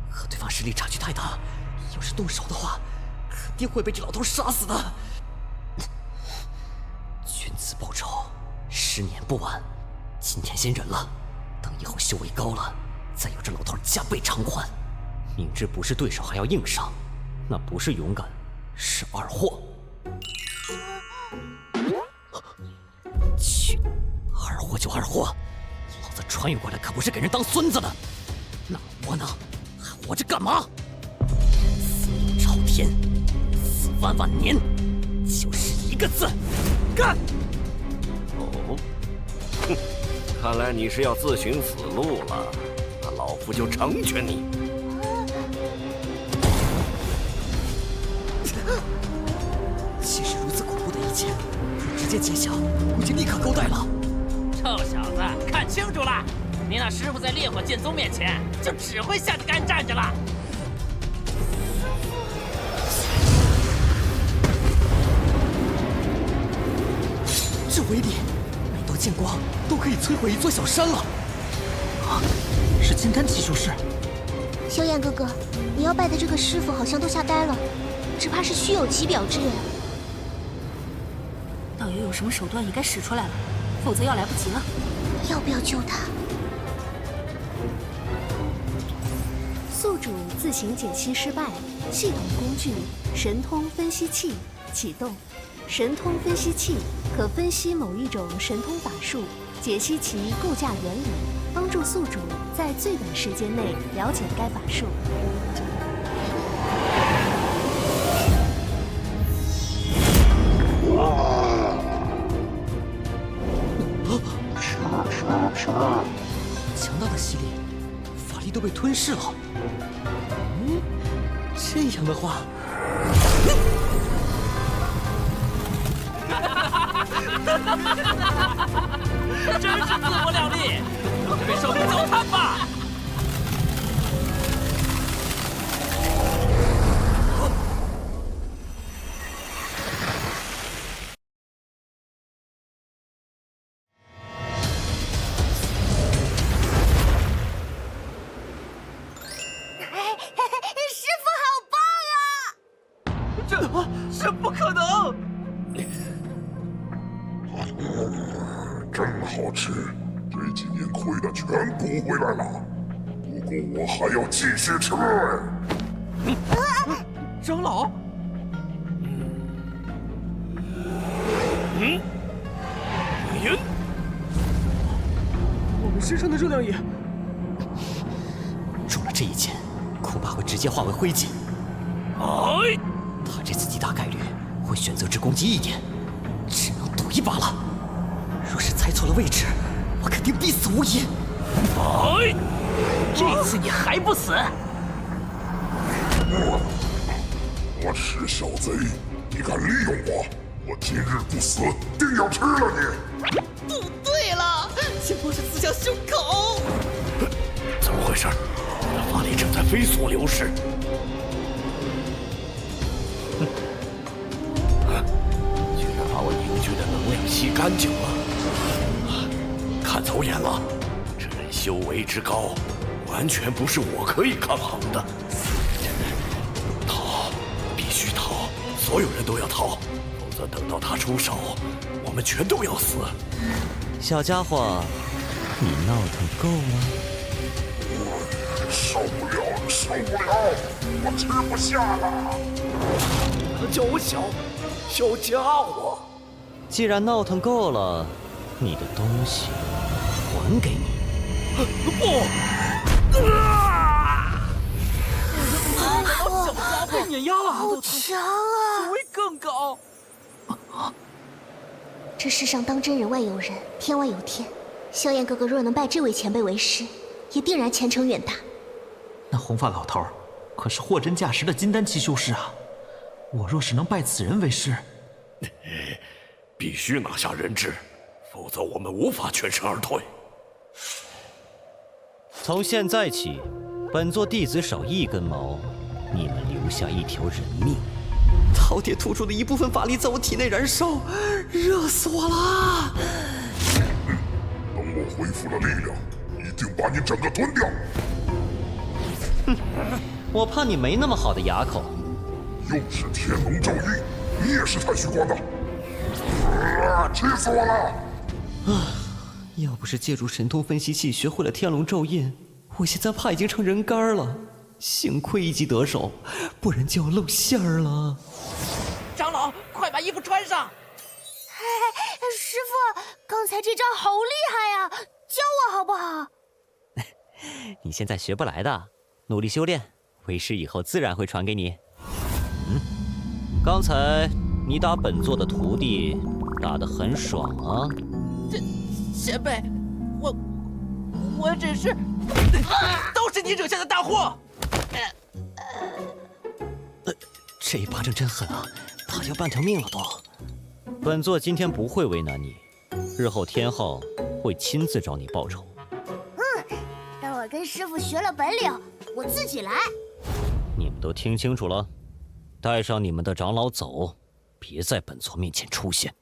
Speaker 1: 和对方实力差距太大，要是动手的话，肯定会被这老头杀死的。君子报仇，10年不晚。今天先忍了，等以后修为高了，再有这老头加倍偿还。明知不是对手还要硬上，那不是勇敢，是二货。去，二货就二货，老子穿越过来可不是给人当孙子的。那窝囊还活着干嘛？死路朝天，死万万年，就是一个字：干！
Speaker 3: 哦，哼，看来你是要自寻死路了，那老夫就成全你。
Speaker 1: 其实如此恐怖的一剑，若直接接下，估计立刻勾带了。
Speaker 19: 臭小子，看清楚了，你那师傅在烈火剑宗面前就只会下地干站着了。
Speaker 1: 这威力，每道剑光都可以摧毁一座小山了。
Speaker 6: 啊，是金丹级修士。
Speaker 7: 萧炎哥哥，你要拜的这个师傅好像都吓呆了，只怕是虚有其表之人。
Speaker 9: 道友有什么手段也该使出来了，否则要来不及了。
Speaker 7: 要不要救他？宿主自行解析失败，系统工具神通分析器启动。神通分析器可分析某一种神通法术，解析其构架原理，帮助宿主在最短时间内了解该法术。
Speaker 1: 强大的吸力，法力都被吞噬了。这样的话，
Speaker 19: 真是自不量力，准备受个糟蹋吧！
Speaker 12: 这不可能！
Speaker 10: 真好吃，这几年亏的全补回来了。不过我还要继续吃。
Speaker 12: 长老，我们身上的热量也
Speaker 1: 中了这一剑，恐怕会直接化为灰烬。
Speaker 3: 哎！
Speaker 1: 他这次极大概率会选择只攻击一点，只能赌一把了。若是猜错了位置，我肯定必死无疑。
Speaker 3: 哎！
Speaker 19: 这次你还不死？
Speaker 10: 我吃小贼，你敢利用我？我今日不死，定要吃了你！
Speaker 5: 不对了，剑魄是刺向胸口。
Speaker 3: 怎么回事？我的法力正在飞速流失。居然把我凝聚的能量吸干净了，看走眼了。这人修为之高，完全不是我可以抗衡的。逃，必须逃！所有人都要逃，否则等到他出手，我们全都要死。
Speaker 1: 小家伙，你闹腾够了？
Speaker 10: 受不了，受不了！我吃不下了！
Speaker 12: 叫我小，
Speaker 8: 小家伙！
Speaker 1: 既然闹腾够了，你的东西还给你。
Speaker 8: 不！
Speaker 19: 小家伙，碾压了！
Speaker 15: 好强啊！
Speaker 19: 只会更高。
Speaker 7: 这世上当真人外有人，天外有天。萧炎哥哥若能拜这位前辈为师，也定然前程远大。
Speaker 4: 那红发老头可是货真价实的金丹期修士啊！我若是能拜此人为师，
Speaker 8: 必须拿下人质，否则我们无法全身而退。
Speaker 1: 从现在起，本座弟子少一根毛，你们留下一条人命。
Speaker 16: 饕餮吐出的一部分法力在我体内燃烧，热死我了！
Speaker 10: 等我恢复了力量，一定把你整个吞掉。
Speaker 1: 我怕你没那么好的牙口。
Speaker 10: 又是天龙咒印，你也是太虚观的，气死我了！
Speaker 16: 要不是借助神通分析器学会了天龙咒印，我现在怕已经成人干了。幸亏一击得手，不然就要露馅儿了。
Speaker 19: 长老，快把衣服穿上！
Speaker 15: 师傅，刚才这招好厉害呀，教我好不好？
Speaker 1: 你现在学不来的，努力修炼，为师以后自然会传给你。刚才你打本座的徒弟，打得很爽啊！
Speaker 19: 这前辈，我只是，都是你惹下的大祸。
Speaker 1: 这一巴掌真狠啊，他要半条命了都。本座今天不会为难你，日后天昊会亲自找你报仇。
Speaker 15: 等我跟师傅学了本领，我自己来。
Speaker 1: 你们都听清楚了，带上你们的长老走，别在本座面前出现。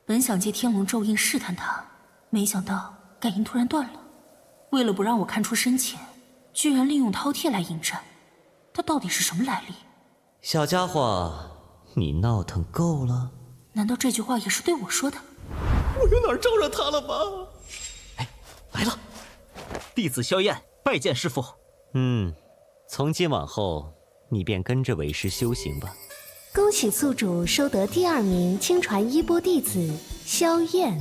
Speaker 9: 本想借天龙咒印试探他，没想到感应突然断了。为了不让我看出深浅，居然利用饕餮来应战，他到底是什么来历？
Speaker 1: 小家伙，你闹腾够了？
Speaker 9: 难道这句话也是对我说的？
Speaker 16: 我有哪儿招惹他了吗？
Speaker 4: 来了，弟子萧燕拜见师父。
Speaker 1: 从今往后，你便跟着为师修行吧。
Speaker 7: 恭喜宿主收得第2名亲传衣钵弟子萧燕，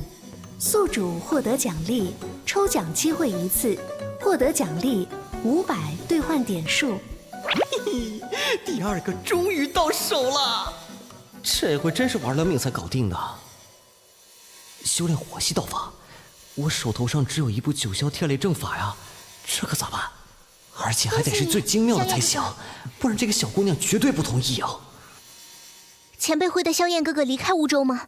Speaker 7: 宿主获得奖励，抽奖机会1次，获得奖励500兑换点数。
Speaker 16: 嘿嘿，第2个终于到手了，这回真是玩了命才搞定的。修炼火系道法，我手头上只有一部九霄天雷正法呀，这可咋办？而且还得是最精妙的才行，不然这个小姑娘绝对不同意啊。
Speaker 21: 前辈会带萧燕哥哥离开乌州吗？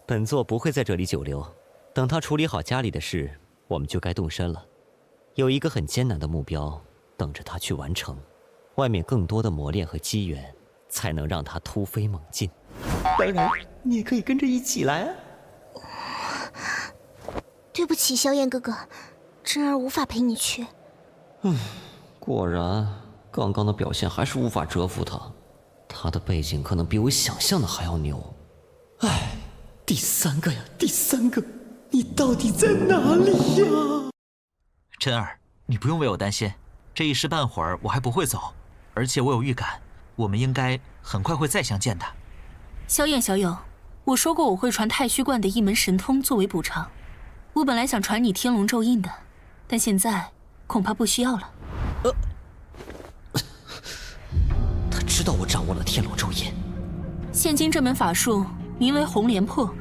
Speaker 1: 本座不会在这里久留，等他处理好家里的事，我们就该动身了。有一个很艰难的目标等着他去完成，外面更多的磨练和机缘，才能让他突飞猛进。
Speaker 16: 当然，你也可以跟着一起来啊。
Speaker 21: 对不起，萧燕哥哥，真儿无法陪你去。
Speaker 16: 果然，刚刚的表现还是无法折服他。他的背景可能比我想象的还要牛。哎，第3个呀，第3个，你到底在哪里呀？
Speaker 4: 真儿，你不用为我担心，这一时半会儿我还不会走，而且我有预感，我们应该很快会再相见的。
Speaker 9: 萧燕小友，我说过我会传太虚观的一门神通作为补偿。我本来想传你天龙咒印的，但现在恐怕不需要了。
Speaker 16: 他知道我掌握了天龙咒印。
Speaker 9: 现今这门法术名为红莲破，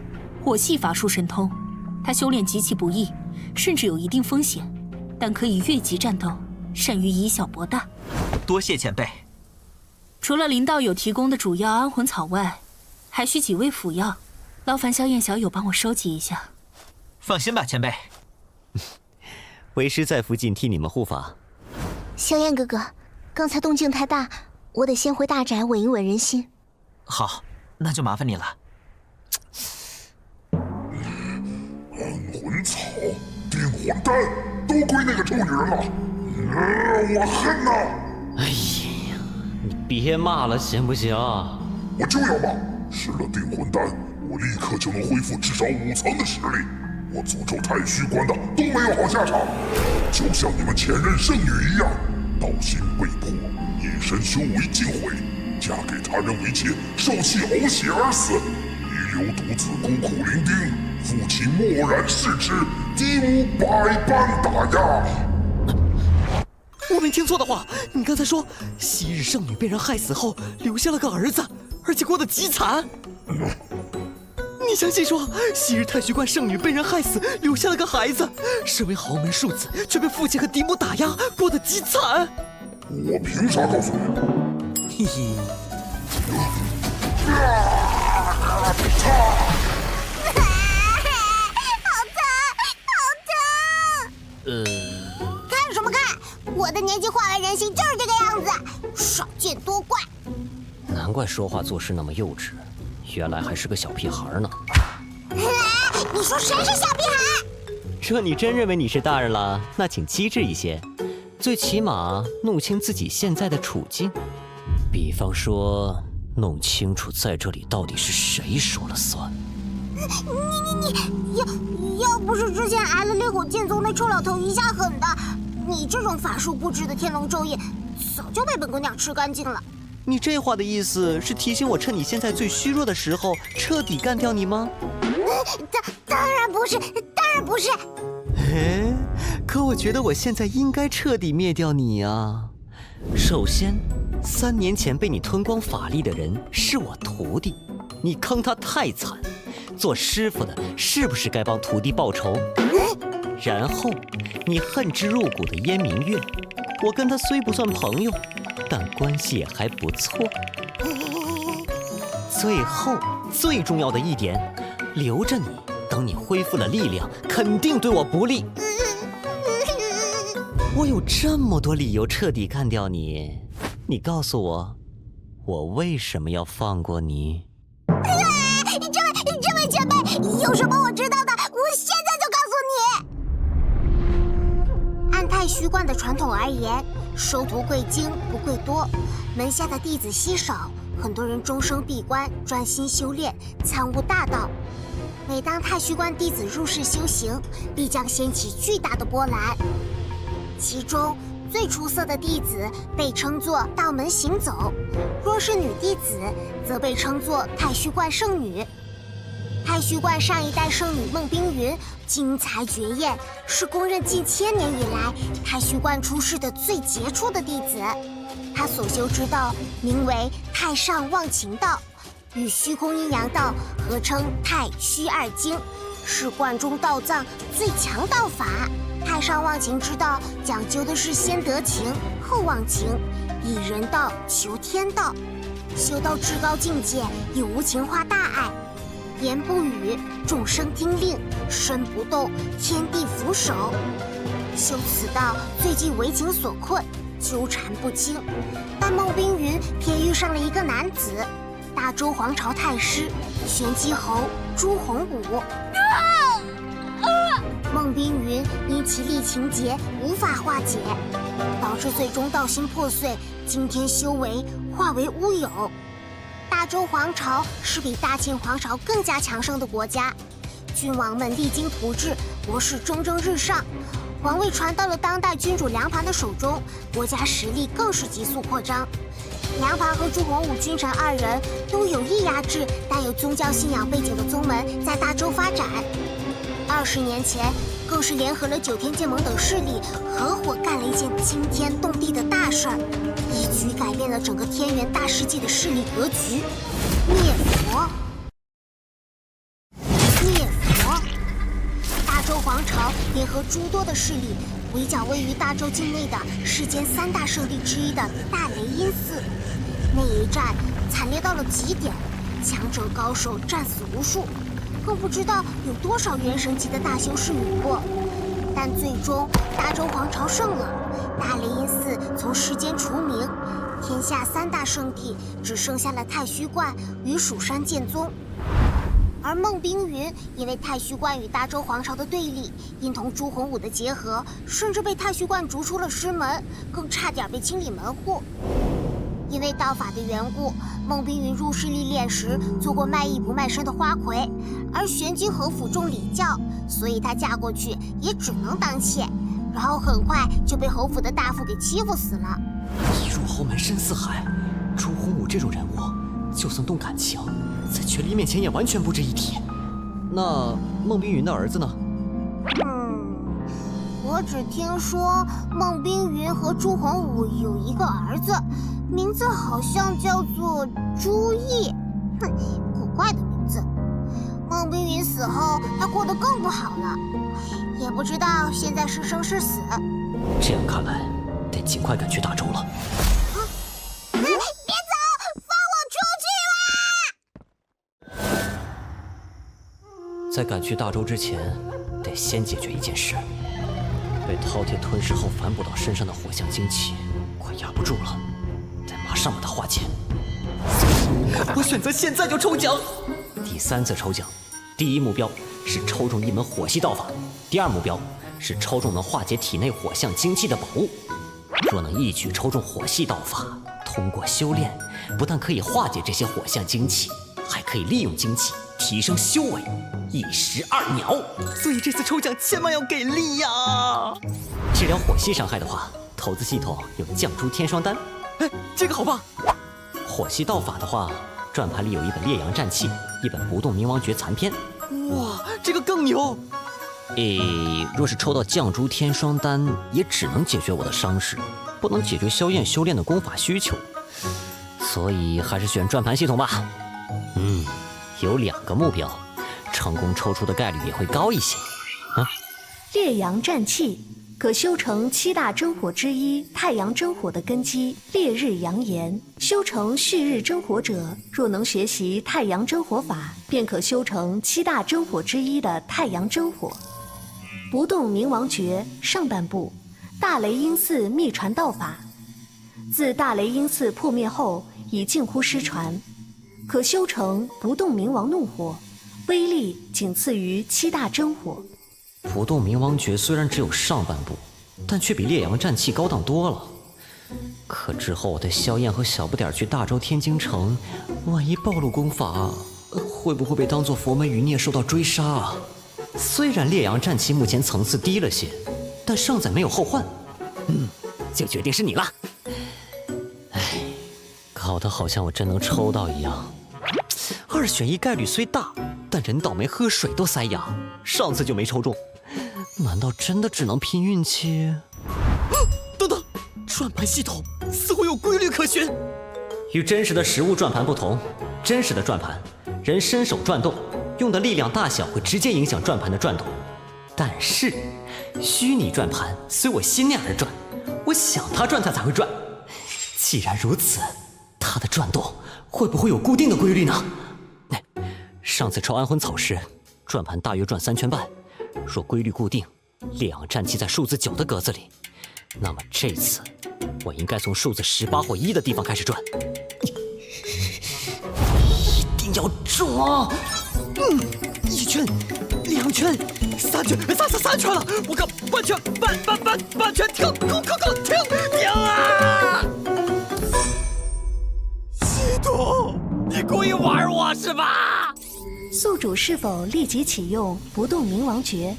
Speaker 9: 火系法术神通，他修炼极其不易，甚至有一定风险，但可以越级战斗，善于以小博大。
Speaker 4: 多谢前辈。
Speaker 9: 除了林道友提供的主要安魂草外，还需几味辅药，劳烦萧燕小友帮我收集一下。
Speaker 4: 放心吧，前辈。
Speaker 1: 为师在附近替你们护法。
Speaker 21: 萧燕哥哥，刚才动静太大，我得先回大宅稳一稳人心。
Speaker 4: 好，那就麻烦你了。
Speaker 10: 安魂草、定魂丹都归那个臭女人了，我恨呐！
Speaker 1: 哎呀，你别骂了行不行？
Speaker 10: 我就要骂！吃了定魂丹，我立刻就能恢复至少5层的实力。我诅咒太虚观的都没有好下场，就像你们前任圣女一样，道心未破，一身修为尽毁，嫁给他人为妾，受气呕血而死。遗留独子孤苦伶仃，父亲默然视之，敌无百般打压。
Speaker 1: 我没听错的话，你刚才说昔日圣女被人害死后留下了个儿子，而且过得极惨。你相信说昔日太虚观圣女被人害死，留下了个孩子，身为豪门庶子，却被父亲和嫡母打压，过得极惨？
Speaker 10: 我凭啥告诉你？
Speaker 1: 嘿嘿。
Speaker 15: 看什么看？我的年纪化为人形就是这个样子，少见多怪。
Speaker 1: 难怪说话做事那么幼稚，原来还是个小屁孩呢。
Speaker 15: 你说谁是小屁孩？
Speaker 1: 若你真认为你是大人了，那请机智一些，最起码弄清自己现在的处境。比方说，弄清楚在这里到底是谁说了算。
Speaker 15: 你要不是之前挨了烈火剑宗那臭老头一下狠的，你这种法术不知的天龙咒液早就被本姑娘吃干净了。
Speaker 1: 你这话的意思是提醒我趁你现在最虚弱的时候彻底干掉你吗？
Speaker 15: 当然不是，当然不是。
Speaker 1: 可我觉得我现在应该彻底灭掉你啊。首先，3年前被你吞光法力的人是我徒弟，你坑他太惨，做师傅的是不是该帮徒弟报仇？然后，你恨之入骨的燕明月，我跟他虽不算朋友，但关系也还不错。最后，最重要的一点，留着你，等你恢复了力量，肯定对我不利。我有这么多理由彻底干掉你，你告诉我，我为什么要放过你？
Speaker 15: 这位前辈，有什么我知道的，我现在就告诉你。按太虚观的传统而言，收徒贵精不贵多，门下的弟子稀少，很多人终生闭关，专心修炼，参悟大道。每当太虚观弟子入世修行，必将掀起巨大的波澜。其中最出色的弟子被称作道门行走，若是女弟子，则被称作太虚观圣女。太虚观上一代圣女孟冰云精彩绝艳，是公认近1000年以来太虚观出世的最杰出的弟子。她所修之道名为太上忘情道，与虚空阴阳道合称太虚二经，是观中道藏最强道法。太上忘情之道讲究的是先得情后忘情，以人道求天道，修到至高境界已无情化大爱。言不语，众生听令；身不动，天地俯首。修此道最忌为情所困，纠缠不清。但孟冰云偏遇上了一个男子，大周皇朝太师玄机侯朱洪武。孟冰云因其力情结无法化解，导致最终道心破碎，惊天修为化为乌有。大周皇朝是比大秦皇朝更加强盛的国家，君王们励精图治，国势蒸蒸日上。皇位传到了当代君主梁盘的手中，国家实力更是急速扩张。梁盘和朱洪武君臣2人都有意压制带有宗教信仰背景的宗门在大周发展。20年前，更是联合了9天剑盟等势力，合伙干了一件惊天动地的大事儿，一举改变了整个天元大世界的势力格局。灭佛！灭佛！大周皇朝联合诸多的势力，围剿位于大周境内的世间3大圣地之一的大雷音寺。那一战惨烈到了极点，强者高手战死无数。更不知道有多少元神级的大修士陨落，但最终大周皇朝胜了，大雷音寺从世间除名，天下3大圣地只剩下了太虚观与蜀山剑宗。而孟冰云因为太虚观与大周皇朝的对立，因同朱洪武的结合，甚至被太虚观逐出了师门，更差点被清理门户。因为道法的缘故，孟冰云入世历练时做过卖艺不卖身的花魁，而玄机侯府重礼教，所以她嫁过去也只能当妾，然后很快就被侯府的大夫给欺负死了。
Speaker 1: 一入豪门深似海，朱洪武这种人物，就算动感情，在权力面前也完全不值一提。那孟冰云的儿子呢？
Speaker 15: 我只听说孟冰云和朱洪武有一个儿子，名字好像叫做朱毅，古怪的名字。孟冰云死后，他过得更不好了，也不知道现在是生是死。
Speaker 1: 这样看来，得尽快赶去大周了。
Speaker 15: 别走，放我出去啦！
Speaker 1: 在赶去大周之前，得先解决一件事。被饕餮吞噬后反哺到身上的火象精气，快压不住了，得马上把它化解。我选择现在就抽奖。第3次抽奖，第一目标是抽中一门火系道法，第2目标是抽中能化解体内火象精气的宝物。若能一举抽中火系道法，通过修炼，不但可以化解这些火象精气，还可以利用精气提升修为，一石二鸟。所以这次抽奖千万要给力呀！治疗火系伤害的话，投资系统有绛珠天霜丹。哎，这个好棒！火系道法的话，转盘里有一本烈阳战气，一本不动冥王诀残篇。哇，这个更牛！若是抽到绛珠天霜丹，也只能解决我的伤势，不能解决萧燕修炼的功法需求，所以还是选转盘系统吧。有2个目标，成功抽出的概率也会高一些。
Speaker 7: 烈阳战气可修成7大真火之一太阳真火的根基烈日阳炎。修成旭日真火者，若能学习太阳真火法，便可修成7大真火之一的太阳真火。不动冥王诀上半部，大雷音寺秘传道法，自大雷音寺破灭后已近乎失传，可修成不动冥王怒火，威力仅次于7大真火。
Speaker 1: 不动冥王诀虽然只有上半部，但却比烈阳战气高档多了。可之后我带萧燕和小不点去大周天京城，万一暴露功法，会不会被当作佛门余孽受到追杀啊？虽然烈阳战气目前层次低了些，但胜在没有后患。就决定是你了。搞得好像我真能抽到一样。2选1概率虽大，但人倒霉喝水都塞牙，上次就没抽中。难道真的只能拼运气？等等，转盘系统似乎有规律可循。与真实的实物转盘不同，真实的转盘，人伸手转动，用的力量大小会直接影响转盘的转动。但是，虚拟转盘随我心念而转，我想它转它才会转。既然如此，它的转动会不会有固定的规律呢？上次抽安魂草时，转盘大约转3圈半。若规律固定，烈阳战气在数字9的格子里，那么这次我应该从数字18或1的地方开始转。一定要中啊！1圈、2圈、3圈，3圈了！我靠，半圈，半圈，停！停啊！系统，你故意玩我是吧？
Speaker 7: 宿主是否立即启用不动冥王诀？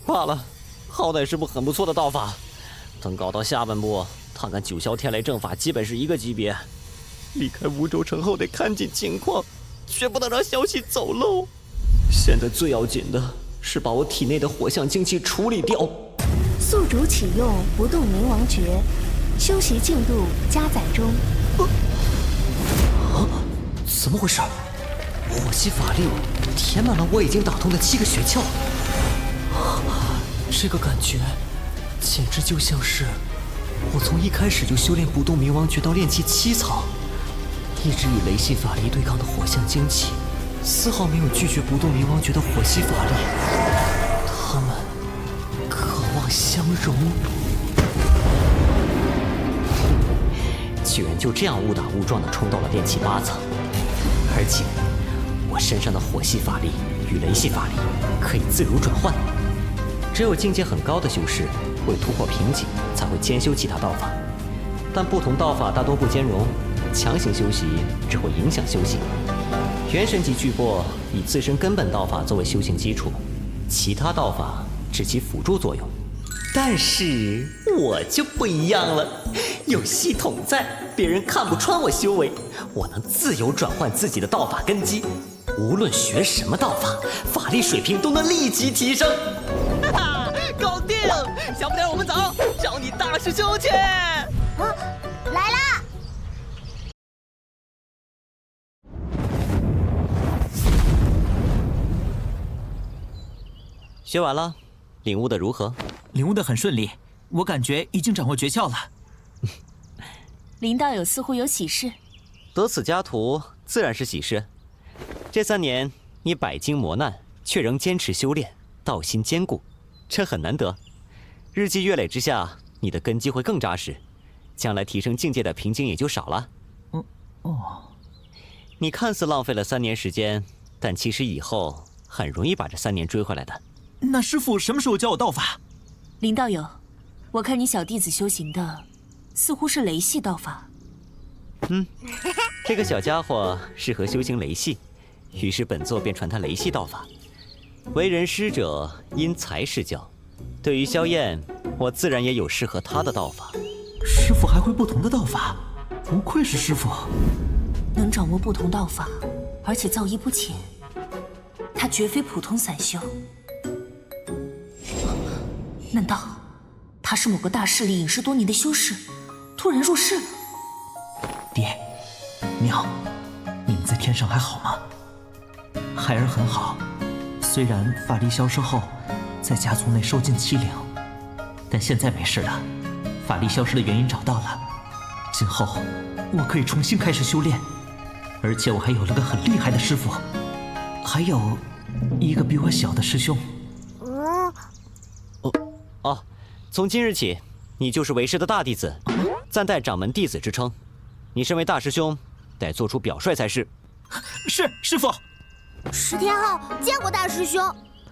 Speaker 1: 罢了，好歹是部很不错的道法。等搞到下半部，他跟9霄天雷正法基本是一个级别。离开梧州城后得看紧情况，绝不能让消息走漏。现在最要紧的是把我体内的火象精气处理掉。
Speaker 7: 宿主启用不动冥王诀，修习进度加载中。
Speaker 1: 怎么回事？火系法力填满了我已经打通的7个穴窍。这个感觉简直就像是我从一开始就修炼不动冥王诀到炼气7层，一直与雷系法力对抗的火象精气，丝毫没有拒绝不动冥王诀的火系法力。他们渴望相融，居然就这样误打误撞地冲到了炼气8层，而且我身上的火系法力与雷系法力可以自如转换。只有境界很高的修士为突破瓶颈才会兼修其他道法，但不同道法大多不兼容，强行修习只会影响修行。元神级巨擘以自身根本道法作为修行基础，其他道法致起辅助作用。但是我就不一样了，有系统在，别人看不穿我修为，我能自由转换自己的道法根基，无论学什么道法，法力水平都能立即提升。
Speaker 5: 哈哈，搞定！小不点我们走，找你大师兄去。
Speaker 15: 啊，来啦！
Speaker 1: 学完了，领悟的如何？
Speaker 18: 领悟的很顺利，我感觉已经掌握诀窍了。
Speaker 9: 林道友似乎有喜事。
Speaker 1: 得此家徒，自然是喜事。这3年你百经磨难，却仍坚持修炼，道心坚固，这很难得。日积月累之下，你的根基会更扎实，将来提升境界的瓶颈也就少了。你看似浪费了3年时间，但其实以后很容易把这3年追回来的。
Speaker 18: 那师父什么时候教我道法？
Speaker 9: 林道友，我看你小弟子修行的似乎是雷系道法。
Speaker 1: 这个小家伙适合修行雷系，于是本座便传他雷系道法。为人师者，因材施教。对于萧燕，我自然也有适合他的道法。
Speaker 18: 师父还会不同的道法，不愧是师父。
Speaker 9: 能掌握不同道法，而且造诣不浅，他绝非普通散修。难道他是某个大势力隐世多年的修士，突然入世了？
Speaker 18: 爹，娘，你们在天上还好吗？孩儿很好，虽然法力消失后在家族内受尽欺凌，但现在没事了。法力消失的原因找到了，今后我可以重新开始修炼，而且我还有了个很厉害的师傅，还有一个比我小的师兄。
Speaker 1: 从今日起，你就是为师的大弟子，暂代掌门弟子之称。你身为大师兄，得做出表率才是。
Speaker 18: 是，师傅。
Speaker 15: 10天后见过大师兄。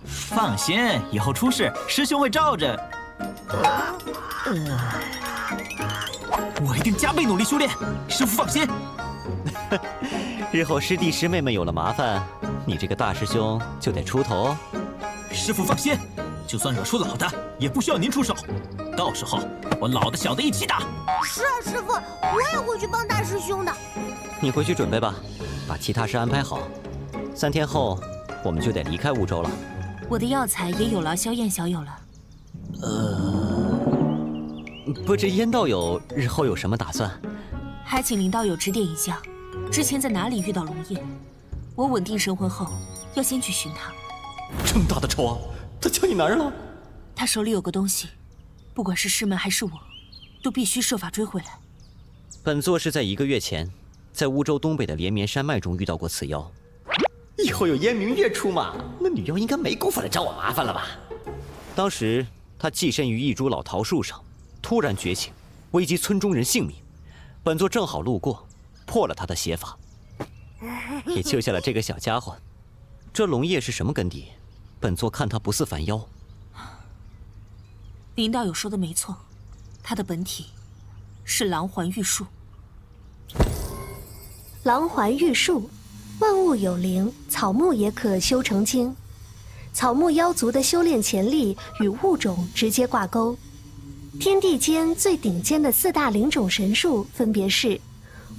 Speaker 18: 放心，以后出事，师兄会罩着。我一定加倍努力修炼，师傅放心。
Speaker 1: 日后师弟师妹们有了麻烦，你这个大师兄就得出头哦。
Speaker 18: 师傅放心，就算惹出老的，也不需要您出手。到时候我老的小的一起打。
Speaker 15: 是啊，师傅，我也会去帮大师兄的。
Speaker 1: 你回去准备吧，把其他事安排好。3天后，我们就得离开梧州了。
Speaker 9: 我的药材也有劳萧燕小友了。
Speaker 1: 不知燕道友日后有什么打算？
Speaker 9: 还请林道友指点一下，之前在哪里遇到龙叶？我稳定神魂后，要先去寻他。
Speaker 1: 这么大的仇啊，他抢你哪儿了？
Speaker 9: 他手里有个东西，不管是师门还是我，都必须设法追回来。
Speaker 1: 本座是在1个月前，在梧州东北的连绵山脉中遇到过此妖。以后有燕明月出马，那女妖应该没工夫来找我麻烦了吧？当时他寄身于一株老桃树上，突然绝情，危及村中人性命。本座正好路过，破了他的邪法，也救下了这个小家伙。这龙叶是什么根底？本座看他不似凡妖。
Speaker 9: 林道友说的没错，他的本体是狼环玉树。
Speaker 7: 狼环玉树，万物有灵，草木也可修成精。草木妖族的修炼潜力与物种直接挂钩。天地间最顶尖的4大灵种神树分别是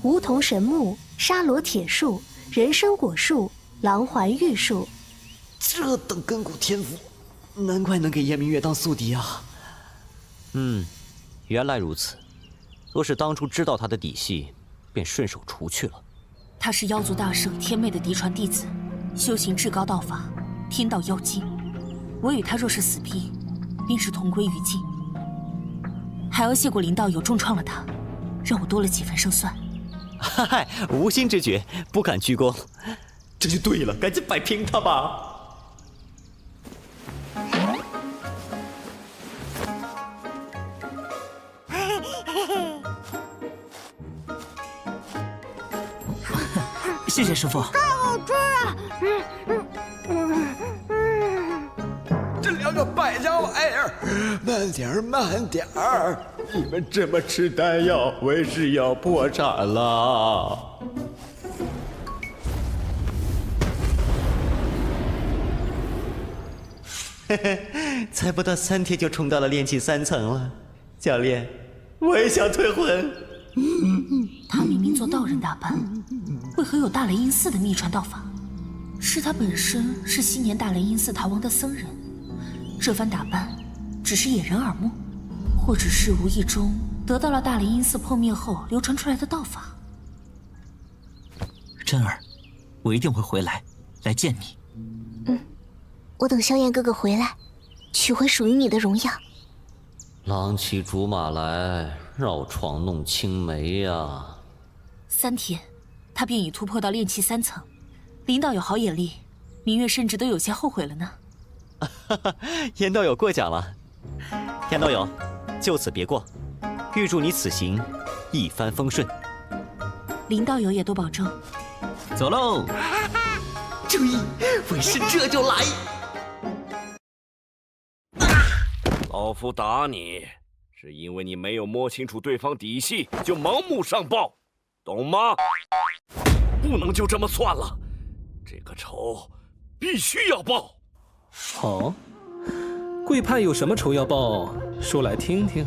Speaker 7: 梧桐神木、沙罗铁树、人参果树、狼环玉树。
Speaker 16: 这等根骨天赋，难怪能给叶明月当宿敌啊！
Speaker 1: 原来如此。若是当初知道他的底细，便顺手除去了。
Speaker 9: 他是妖族大圣天妹的嫡传弟子，修行至高道法，天道妖姬。我与他若是死逼，便是同归于尽。还要谢过林道友重创了他，让我多了几分胜算。
Speaker 1: 嗨，无心之举，不敢居功。这就对了，赶紧摆平他吧。
Speaker 18: 谢谢师傅。
Speaker 15: 太好吃了！
Speaker 16: 这2个败家玩意儿，慢点儿，慢点儿！你们这么吃丹药，为师要破产了。
Speaker 1: 嘿嘿，才不到3天就冲到了炼气3层了。教练，我也想退魂。
Speaker 9: 他明明做道人打扮，为何有大雷音寺的秘传道法？是他本身是昔年大雷音寺逃亡的僧人，这番打扮只是掩人耳目，或者是无意中得到了大雷音寺破灭后流传出来的道法。
Speaker 4: 真儿，我一定会回来见你。
Speaker 15: 我等萧燕哥哥回来，取回属于你的荣耀。
Speaker 1: 狼骑竹马来，绕闯弄青梅呀
Speaker 9: ！3天，他便已突破到炼气3层。林道友好眼力，明月甚至都有些后悔了呢。
Speaker 1: 严道友过奖了。严道友，就此别过，预祝你此行一帆风顺。
Speaker 9: 林道友也多保重。
Speaker 4: 走喽！
Speaker 5: 注意，为师这就来。
Speaker 3: 老夫打你，是因为你没有摸清楚对方底细就盲目上报，懂吗？不能就这么算了，这个仇必须要报。
Speaker 14: 好，贵派有什么仇要报？说来听听。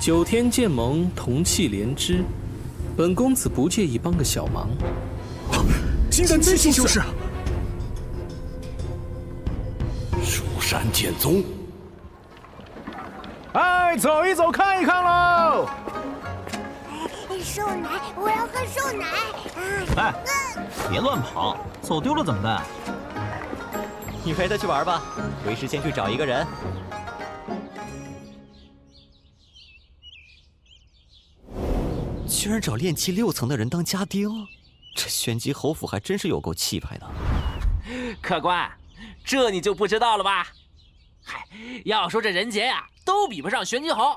Speaker 14: 9天剑盟，同气连枝，本公子不介意帮个小忙。
Speaker 2: 金丹七修士，
Speaker 3: 蜀山剑宗。
Speaker 11: 哎，走一走，看一看喽！
Speaker 15: 瘦奶，我要喝瘦奶。
Speaker 4: 哎，别乱跑，走丢了怎么办？
Speaker 1: 你陪他去玩吧，为师先去找一个人。居然找炼气6层的人当家丁，这玄机侯府还真是有够气派的。
Speaker 19: 客官，这你就不知道了吧？嗨，要说这人杰呀，都比不上玄机侯，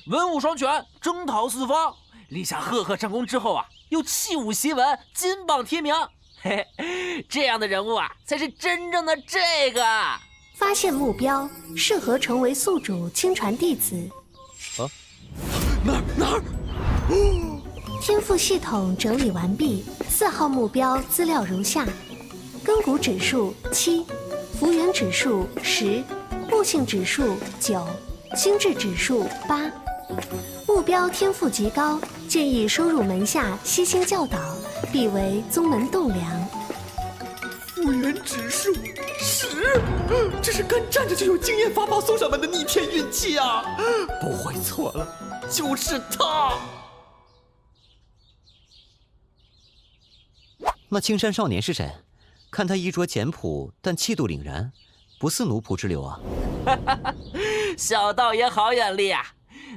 Speaker 19: 文武双全，征讨四方，立下赫赫战功之后啊，又器物檄文，金榜题名。嘿嘿，这样的人物啊，才是真正的这个。
Speaker 7: 发现目标，适合成为宿主亲传弟子。
Speaker 5: 哪儿？
Speaker 7: 天赋系统整理完毕，4号目标资料如下：根骨指数7，福缘指数10，悟性指数9，心智指数8。目标天赋极高，建议收入门下悉心教导，必为宗门栋梁。
Speaker 5: 复原指数10，这是刚站着就有经验法宝送上门的逆天运气啊！不会错了，就是他。
Speaker 1: 那青山少年是谁？看他衣着简朴，但气度凛然，不似奴仆之流啊。
Speaker 19: 小道爷好眼力啊！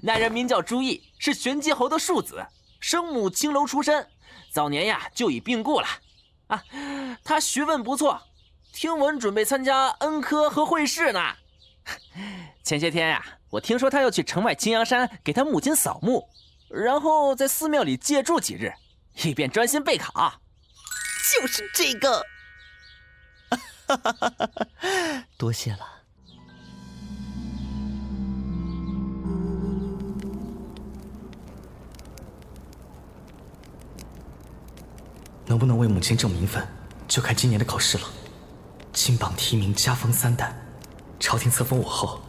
Speaker 19: 那人名叫朱毅，是玄机侯的庶子，生母青楼出身，早年呀就已病故了。啊，他学问不错，听闻准备参加恩科和会试呢。前些天呀，我听说他要去城外青阳山给他母亲扫墓，然后在寺庙里借住几日，以便专心备考。
Speaker 5: 就是这个。
Speaker 1: 多谢了。
Speaker 4: 能不能为母亲挣名分，就看今年的考试了。金榜题名，加封3代，朝廷册封我后，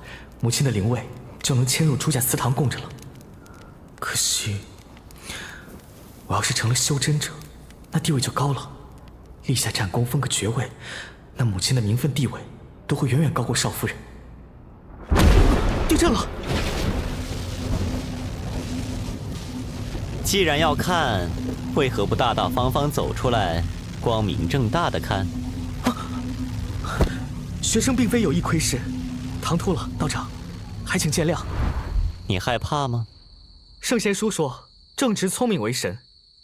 Speaker 4: 母亲的灵位就能迁入朱家祠堂供着了。可惜，我要是成了修真者，那地位就高了，立下战功，封个爵位，那母亲的名分地位都会远远高过少夫人。
Speaker 5: 地震了！
Speaker 1: 既然要看，为何不大大方方走出来，光明正大的看？
Speaker 4: 学生并非有意窥视，唐突了，道长，还请见谅。
Speaker 1: 你害怕吗？
Speaker 4: 圣贤书说，正直聪明为神，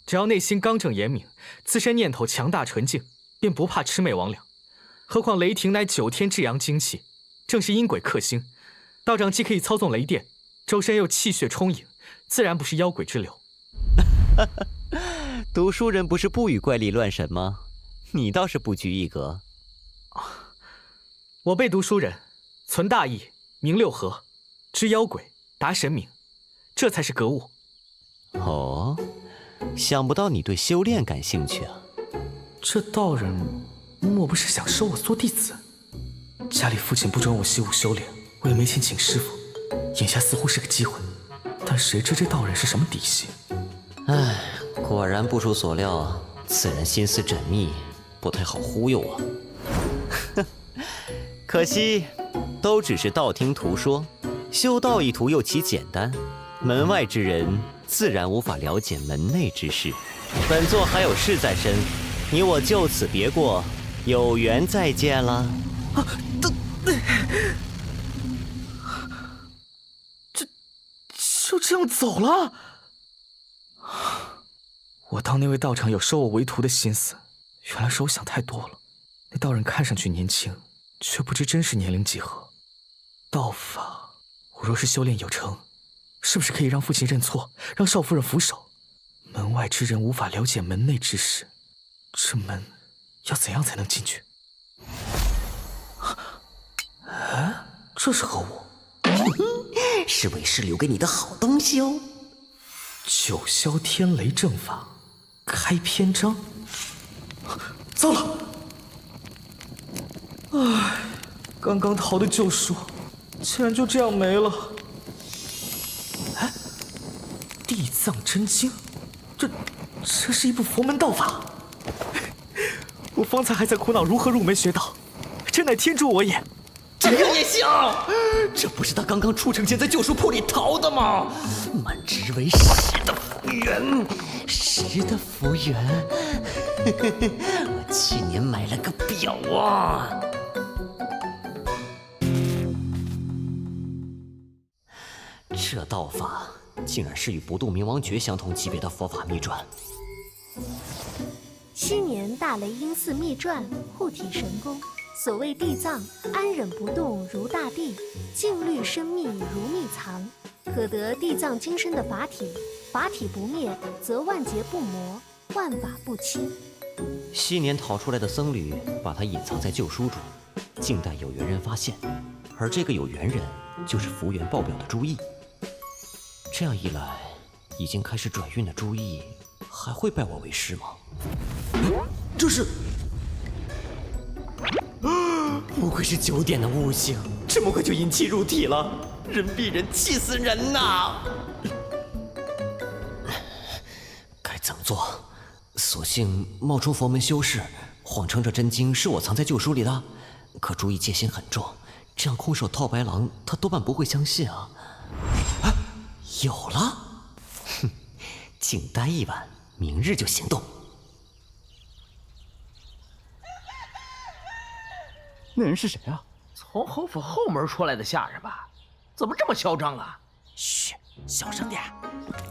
Speaker 4: 只要内心刚正严明，自身念头强大纯净，便不怕魑魅魍魉。何况雷霆乃9天至阳精气，正是阴鬼克星。道长既可以操纵雷电，周身又气血充盈，自然不是妖鬼之流。
Speaker 1: 读书人不是不与怪力乱神吗？你倒是不拘一格。
Speaker 4: 我辈读书人，存大义，明六合，知妖鬼，达神明，这才是格物。
Speaker 1: 哦，想不到你对修炼感兴趣啊。
Speaker 4: 这道人莫不是想收我做弟子？家里父亲不准我习武修炼，我也没钱请师傅，眼下似乎是个机会，但谁知这道人是什么底细？
Speaker 1: 唉，果然不出所料，此人心思缜密，不太好忽悠啊。可惜，都只是道听途说，修道一途又其简单，门外之人自然无法了解门内之事。本座还有事在身，你我就此别过，有缘再见了。
Speaker 4: 就这样走了？我当那位道长有收我为徒的心思，原来是我想太多了。那道人看上去年轻，却不知真实年龄几何。道法，我若是修炼有成，是不是可以让父亲认错，让少夫人俯首？门外之人无法了解门内之事，这门要怎样才能进去？哎，这是何物？
Speaker 1: 是为师留给你的好东西哦。
Speaker 4: 九霄天雷正法，开篇章。糟了！唉，刚刚逃的旧书，竟然就这样没了。哎，地藏真经，这是一部佛门道法。我方才还在苦恼如何入门学道，真乃天助我也。
Speaker 5: 这个也行，这不是他刚刚出城前在旧书铺里逃的吗？满之为实的福缘，
Speaker 1: 实的福缘。我去年买了个表啊。这道法竟然是与不动明王诀相同级别的佛法秘传。
Speaker 7: 昔年大雷音寺秘传护体神功。所谓地藏，安忍不动如大地，静虑深密如密藏。可得地藏金身的法体，法体不灭，则万劫不磨，万法不侵。
Speaker 1: 昔年逃出来的僧侣把它隐藏在旧书中，静待有缘人发现，而这个有缘人就是福缘爆表的朱毅。这样一来，已经开始转运的朱毅还会拜我为师吗？
Speaker 5: 这是。不愧是9点的悟性，这么快就引气入体了，人比人气死人呐！
Speaker 1: 该怎么做？索性冒充佛门修士，谎称这真经是我藏在旧书里的。可朱毅戒心很重，这样空手套白狼，他多半不会相信啊！啊，有了！哼，静待一晚，明日就行动。
Speaker 18: 那人是谁啊？从侯府后门出来的下人吧？怎么这么嚣张啊？
Speaker 19: 嘘，小声点。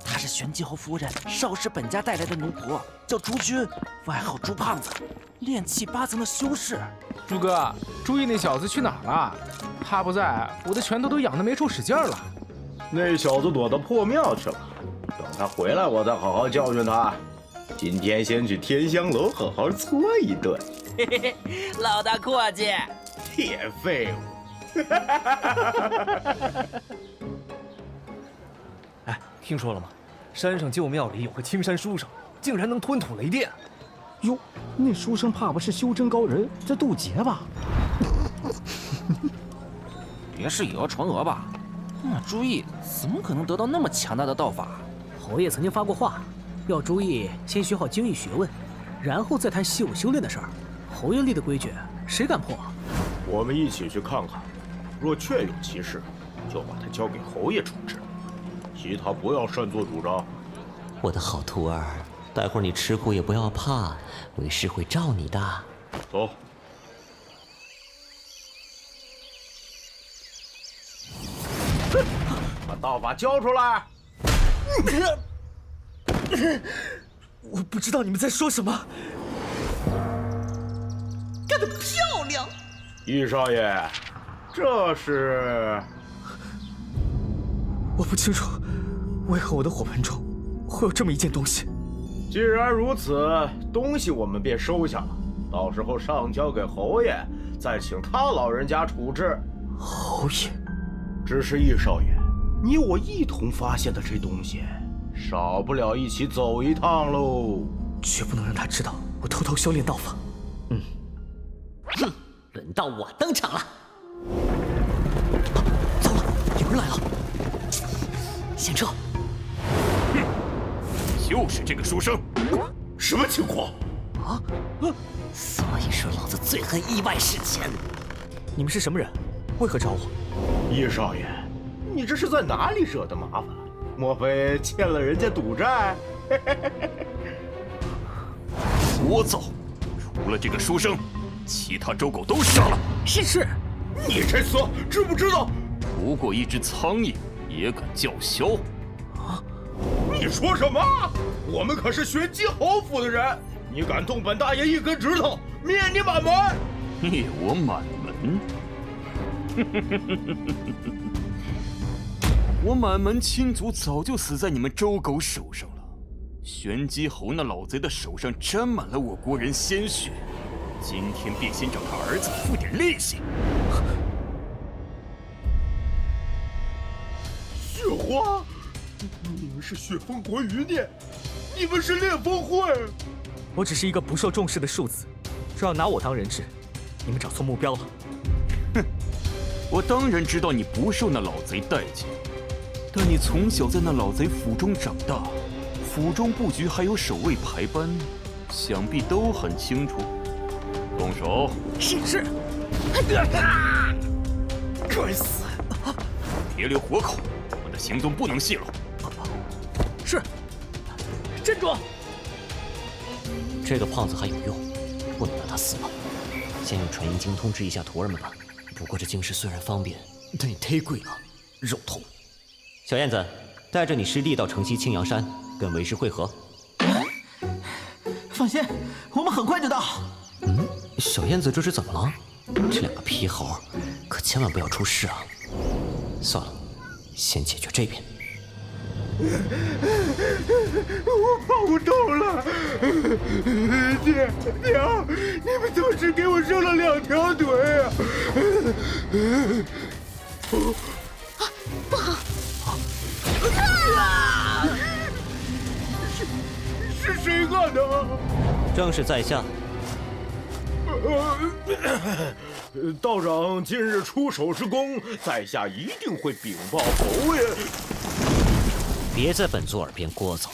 Speaker 19: 他是玄机侯夫人少师本家带来的奴仆，叫朱军，外号朱胖子，炼气8层的修士。
Speaker 11: 朱哥，朱毅那小子去哪儿了？他不在，我的拳头都痒得没处使劲了。
Speaker 22: 那小子躲到破庙去了，等他回来，我再好好教训他。今天先去天香楼好好搓一顿。
Speaker 19: 嘿嘿嘿，老大阔气，
Speaker 22: 铁废物。
Speaker 11: 哎，听说了吗？山上旧庙里有个青山书生，竟然能吞吐雷电。
Speaker 22: 哟，那书生怕不是修真高人，在渡劫吧？
Speaker 19: 别是以讹传讹吧？那朱毅怎么可能得到那么强大的道法？
Speaker 6: 侯爷曾经发过话，要朱毅先学好经义学问，然后再谈习武修炼的事儿。侯爷立的规矩，谁敢破？
Speaker 22: 我们一起去看看，若确有其事，就把他交给侯爷处置，其他不要擅作主张。
Speaker 1: 我的好徒儿，待会儿你吃苦也不要怕，为师会罩你的。
Speaker 22: 走。把道法交出来！
Speaker 5: 我不知道你们在说什么。干得漂亮！
Speaker 22: 易少爷，这是……
Speaker 4: 我不清楚，为何我的火盆中会有这么一件东西。
Speaker 22: 既然如此，东西我们便收下了，到时候上交给侯爷，再请他老人家处置。
Speaker 4: 侯爷，
Speaker 22: 只是易少爷，你我一同发现的这东西，少不了一起走一趟喽。
Speaker 4: 绝不能让他知道我偷偷修炼道法。
Speaker 1: 哼，轮到我登场了。人来了，先撤。
Speaker 2: 就是这个书生，
Speaker 8: 什么情况？
Speaker 1: 啊？所以说老子最恨意外事件。
Speaker 12: 你们是什么人？为何找我？
Speaker 22: 叶少爷，你这是在哪里惹的麻烦？莫非欠了人家赌债？
Speaker 2: 聒噪！除了这个书生，其他周狗都杀了。
Speaker 12: 是。
Speaker 22: 你这厮知不知道？
Speaker 2: 不过一只苍蝇也敢叫嚣？
Speaker 22: 啊！你说什么？我们可是玄机侯府的人，你敢动本大爷一根指头，灭你满门！
Speaker 2: 灭我满门？我满门亲族早就死在你们周狗手上了。玄机侯那老贼的手上沾满了我国人鲜血，今天便先找他儿子付点利息。
Speaker 22: 雪花，你们是血风国余孽，你们是烈风会。
Speaker 12: 我只是一个不受重视的庶子，这要拿我当人质，你们找错目标了。
Speaker 2: 哼，我当然知道你不受那老贼待见，但你从小在那老贼府中长大，府中布局还有守卫排班，想必都很清楚。动手！
Speaker 12: 是。
Speaker 2: 该死！别留活口，我们的行踪不能泄露。
Speaker 12: 是。站住！
Speaker 1: 这个胖子还有用，不能让他死了。先用传音经通知一下徒儿们吧。不过这经师虽然方便，但也忒贵了，肉痛。小燕子，带着你师弟到城西青阳山跟为师会合。
Speaker 18: 放心，我们很快就到。
Speaker 1: 小燕子这是怎么了？这两个皮猴，可千万不要出事啊！算了，先解决这边。
Speaker 22: 我跑不动了，爹娘，你们总是给我生了2条腿啊！
Speaker 5: 不好！
Speaker 22: 是谁干的？
Speaker 1: 正是在下。
Speaker 22: 道长今日出手之功，在下一定会禀报侯爷。
Speaker 1: 别在本座耳边聒噪，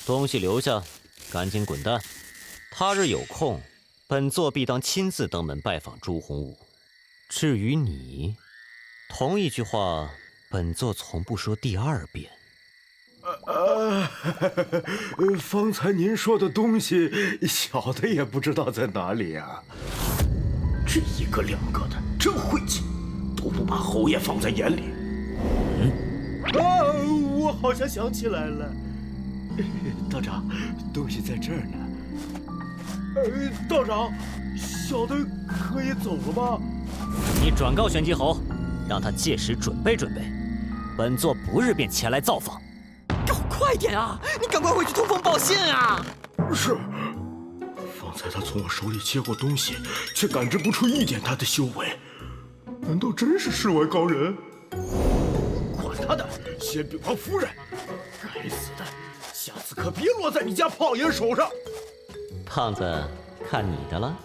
Speaker 1: 东西留下，赶紧滚蛋。他日有空，本座必当亲自登门拜访朱洪武。至于你，同一句话，本座从不说第2遍。
Speaker 22: 方才您说的东西，小的也不知道在哪里啊。
Speaker 8: 这1个2个的，真晦气，都不把侯爷放在眼里。
Speaker 22: 我好像想起来了，道长，东西在这儿呢。道长，小的可以走了吗？
Speaker 1: 你转告玄机侯，让他届时准备准备，本座不日便前来造访。
Speaker 5: 快点啊！你赶快回去通风报信啊！
Speaker 22: 是。方才他从我手里接过东西，却感知不出一点他的修为，难道真是世外高人？管他的，先禀告夫人。该死的，下次可别落在你家胖爷手上。
Speaker 1: 胖子，看你的了。